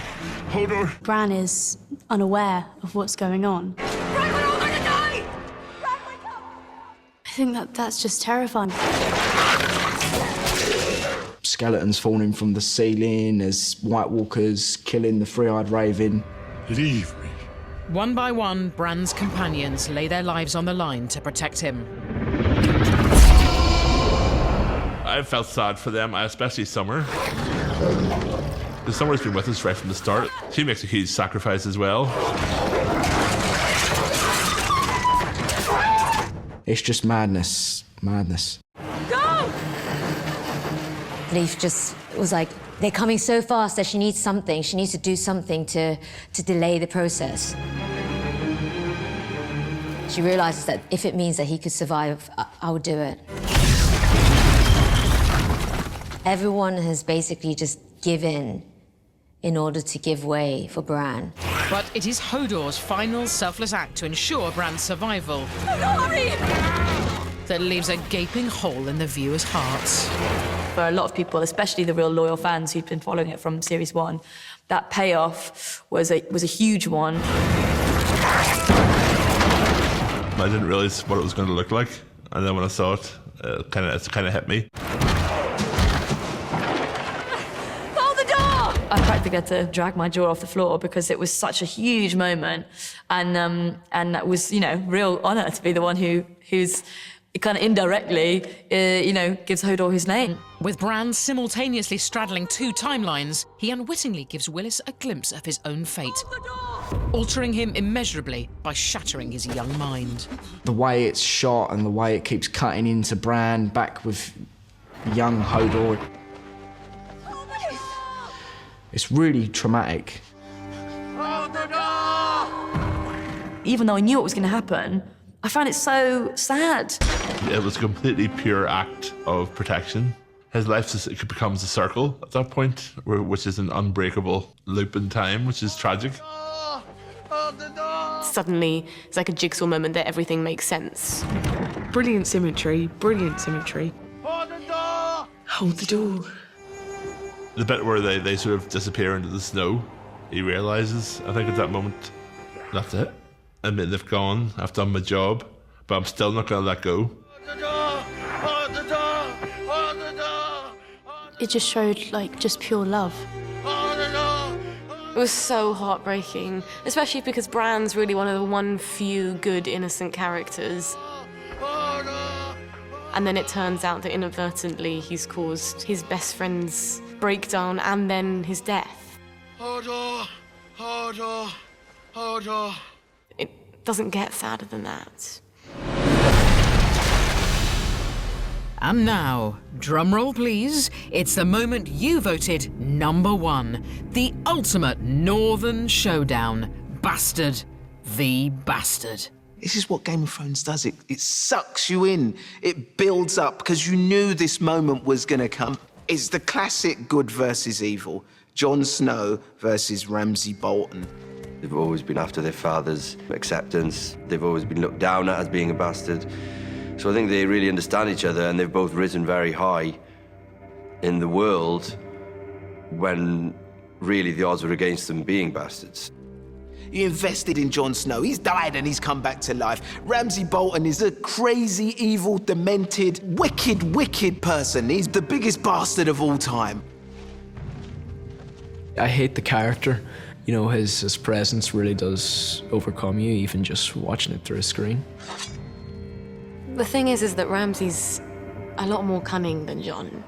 Hodor! Bran is unaware of what's going on. Bran, we're all gonna die! I think that's just terrifying. Skeletons falling from the ceiling, there's White Walkers killing the Three-Eyed Raven. Leave me. One by one, Bran's companions lay their lives on the line to protect him. I felt sad for them, especially Summer. Because Summer's been with us right from the start. She makes a huge sacrifice as well. It's just madness. Go! Leaf just was like, they're coming so fast that she needs something. She needs to do something to delay the process. She realizes that if it means that he could survive, I would do it. Everyone has basically just given in order to give way for Bran. But it is Hodor's final selfless act to ensure Bran's survival that leaves a gaping hole in the viewers' hearts. For a lot of people, especially the real loyal fans who've been following it from Series 1, that payoff was a huge one. I didn't realise what it was going to look like, and then when I saw it, it kind of hit me. I practically had to drag my jaw off the floor because it was such a huge moment, and that was, real honour to be the one who's kind of indirectly, gives Hodor his name. With Bran simultaneously straddling two timelines, he unwittingly gives Willis a glimpse of his own fate, altering him immeasurably by shattering his young mind. The way it's shot and the way it keeps cutting into Bran back with young Hodor. It's really traumatic. Even though I knew what was going to happen, I found it so sad. It was a completely pure act of protection. His life becomes a circle at that point, which is an unbreakable loop in time, which is tragic. Suddenly, it's like a jigsaw moment that everything makes sense. Brilliant symmetry. Hold the door. The bit where they sort of disappear into the snow, he realises, I think at that moment, that's it. I mean, they've gone, I've done my job, but I'm still not going to let go. It just showed, just pure love. was so heartbreaking, especially because Bran's really one of the one few good innocent characters. And then it turns out that inadvertently he's caused his best friend's breakdown and then his death. It doesn't get sadder than that. And now, drumroll please, it's the moment you voted #1, the ultimate Northern showdown, Bastard v Bastard. This is what Game of Thrones does. It sucks you in. It builds up because you knew this moment was going to come. It's the classic good versus evil. Jon Snow versus Ramsay Bolton. They've always been after their father's acceptance. They've always been looked down at as being a bastard. So I think they really understand each other, and they've both risen very high in the world when really the odds were against them being bastards. You invested in Jon Snow. He's died and he's come back to life. Ramsay Bolton is a crazy, evil, demented, wicked, wicked person. He's the biggest bastard of all time. I hate the character. You know, his presence really does overcome you, even just watching it through a screen. The thing is that Ramsay's a lot more cunning than Jon.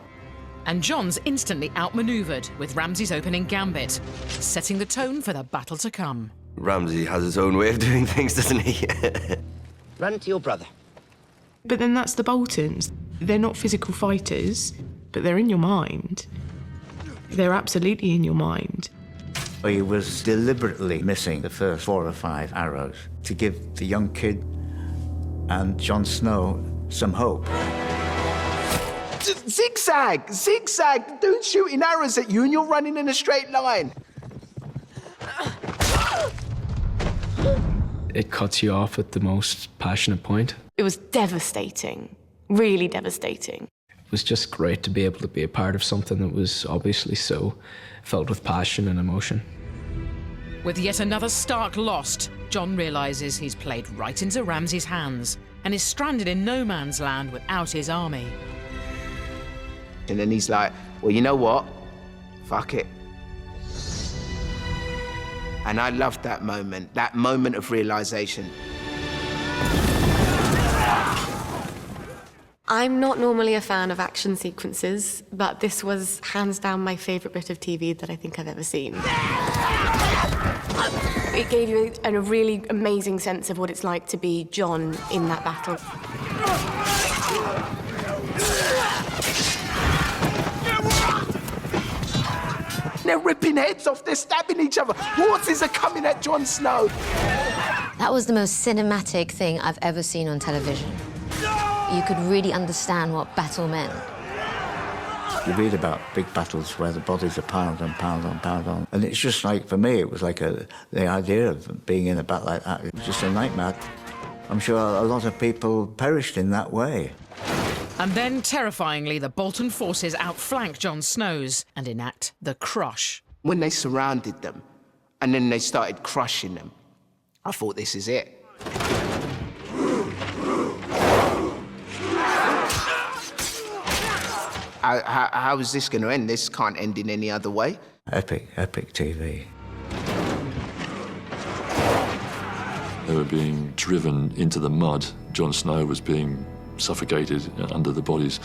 And Jon's instantly outmaneuvered with Ramsay's opening gambit, setting the tone for the battle to come. Ramsay has his own way of doing things, doesn't he? Run to your brother. But then that's the Boltons. They're not physical fighters, but they're in your mind. They're absolutely in your mind. He was deliberately missing the first 4 or 5 arrows to give the young kid and Jon Snow some hope. Zigzag! Zigzag! Dude's shooting arrows at you and you're running in a straight line. It cuts you off at the most passionate point. It was devastating, really devastating. It was just great to be able to be a part of something that was obviously so filled with passion and emotion. With yet another Stark lost, Jon realises he's played right into Ramsay's hands and is stranded in no man's land without his army. And then he's like, well, you know what? Fuck it. And I loved that moment of realization. I'm not normally a fan of action sequences, but this was hands down my favourite bit of TV that I think I've ever seen. It gave you a really amazing sense of what it's like to be Jon in that battle. They're ripping heads off, they're stabbing each other. Horses are coming at Jon Snow. That was the most cinematic thing I've ever seen on television. You could really understand what battle meant. You read about big battles where the bodies are piled on, piled on, piled on. And it's just like, for me, it was like the idea of being in a battle like that. It was just a nightmare. I'm sure a lot of people perished in that way. And then, terrifyingly, the Bolton forces outflank Jon Snow's and enact the crush. When they surrounded them, and then they started crushing them, I thought, this is it. How is this going to end? This can't end in any other way. Epic, epic TV. They were being driven into the mud. Jon Snow was being suffocated under the bodies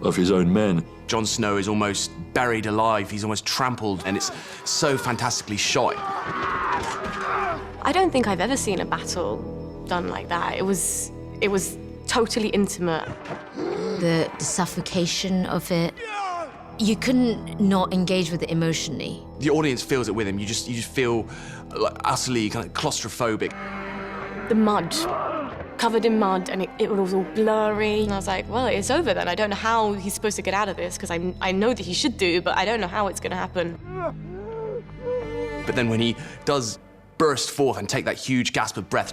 of his own men. Jon Snow is almost buried alive. He's almost trampled, and it's so fantastically shot. I don't think I've ever seen a battle done like that. It was totally intimate. The suffocation of it. You couldn't not engage with it emotionally. The audience feels it with him. You just feel like utterly kind of claustrophobic. The mud, covered in mud, and it was all blurry. And I was like, well, it's over then. I don't know how he's supposed to get out of this, because I know that he should do, but I don't know how it's going to happen. But then when he does burst forth and take that huge gasp of breath,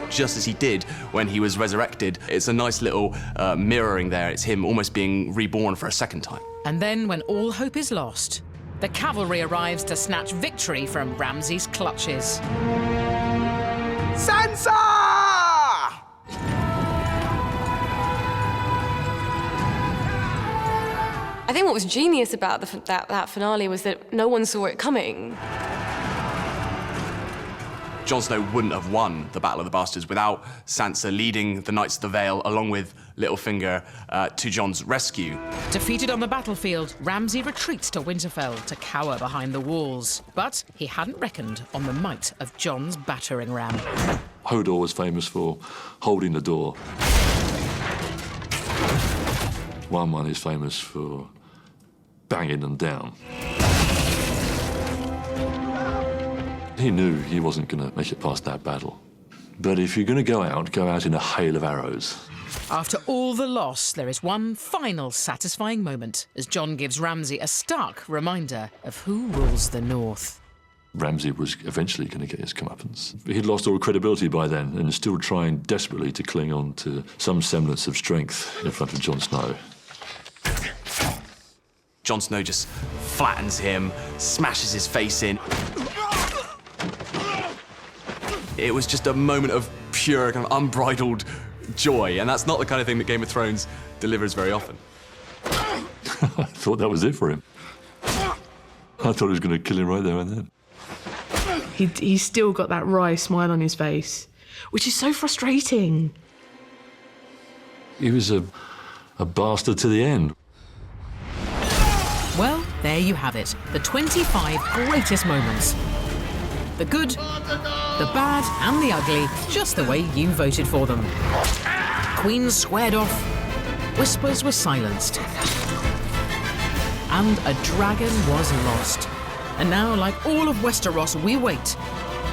just as he did when he was resurrected, it's a nice little mirroring there. It's him almost being reborn for a second time. And then, when all hope is lost, the cavalry arrives to snatch victory from Ramsay's clutches. Sansa! I think what was genius about that finale was that no one saw it coming. Jon Snow wouldn't have won the Battle of the Bastards without Sansa leading the Knights of the Vale, along with Littlefinger, to Jon's rescue. Defeated on the battlefield, Ramsay retreats to Winterfell to cower behind the walls. But he hadn't reckoned on the might of Jon's battering ram. Hodor was famous for holding the door. One is famous for banging them down. He knew he wasn't going to make it past that battle. But if you're going to go out in a hail of arrows. After all the loss, there is one final satisfying moment as Jon gives Ramsay a stark reminder of who rules the North. Ramsay was eventually going to get his comeuppance. He'd lost all credibility by then and still trying desperately to cling on to some semblance of strength in front of Jon Snow. Jon Snow just flattens him, smashes his face in. It was just a moment of pure, kind of unbridled joy, and that's not the kind of thing that Game of Thrones delivers very often. I thought that was it for him. I thought he was going to kill him right there and then. He's still got that wry smile on his face, which is so frustrating. He was a bastard to the end. Well, there you have it. The 25 greatest moments. The good, the bad and the ugly, just the way you voted for them. Queens squared off, whispers were silenced, and a dragon was lost. And now, like all of Westeros, we wait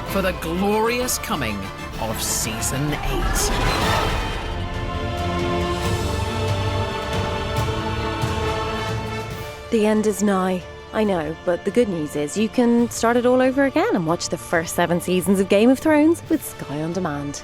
for the glorious coming of Season 8. The end is nigh. I know, but the good news is you can start it all over again and watch the first 7 seasons of Game of Thrones with Sky On Demand.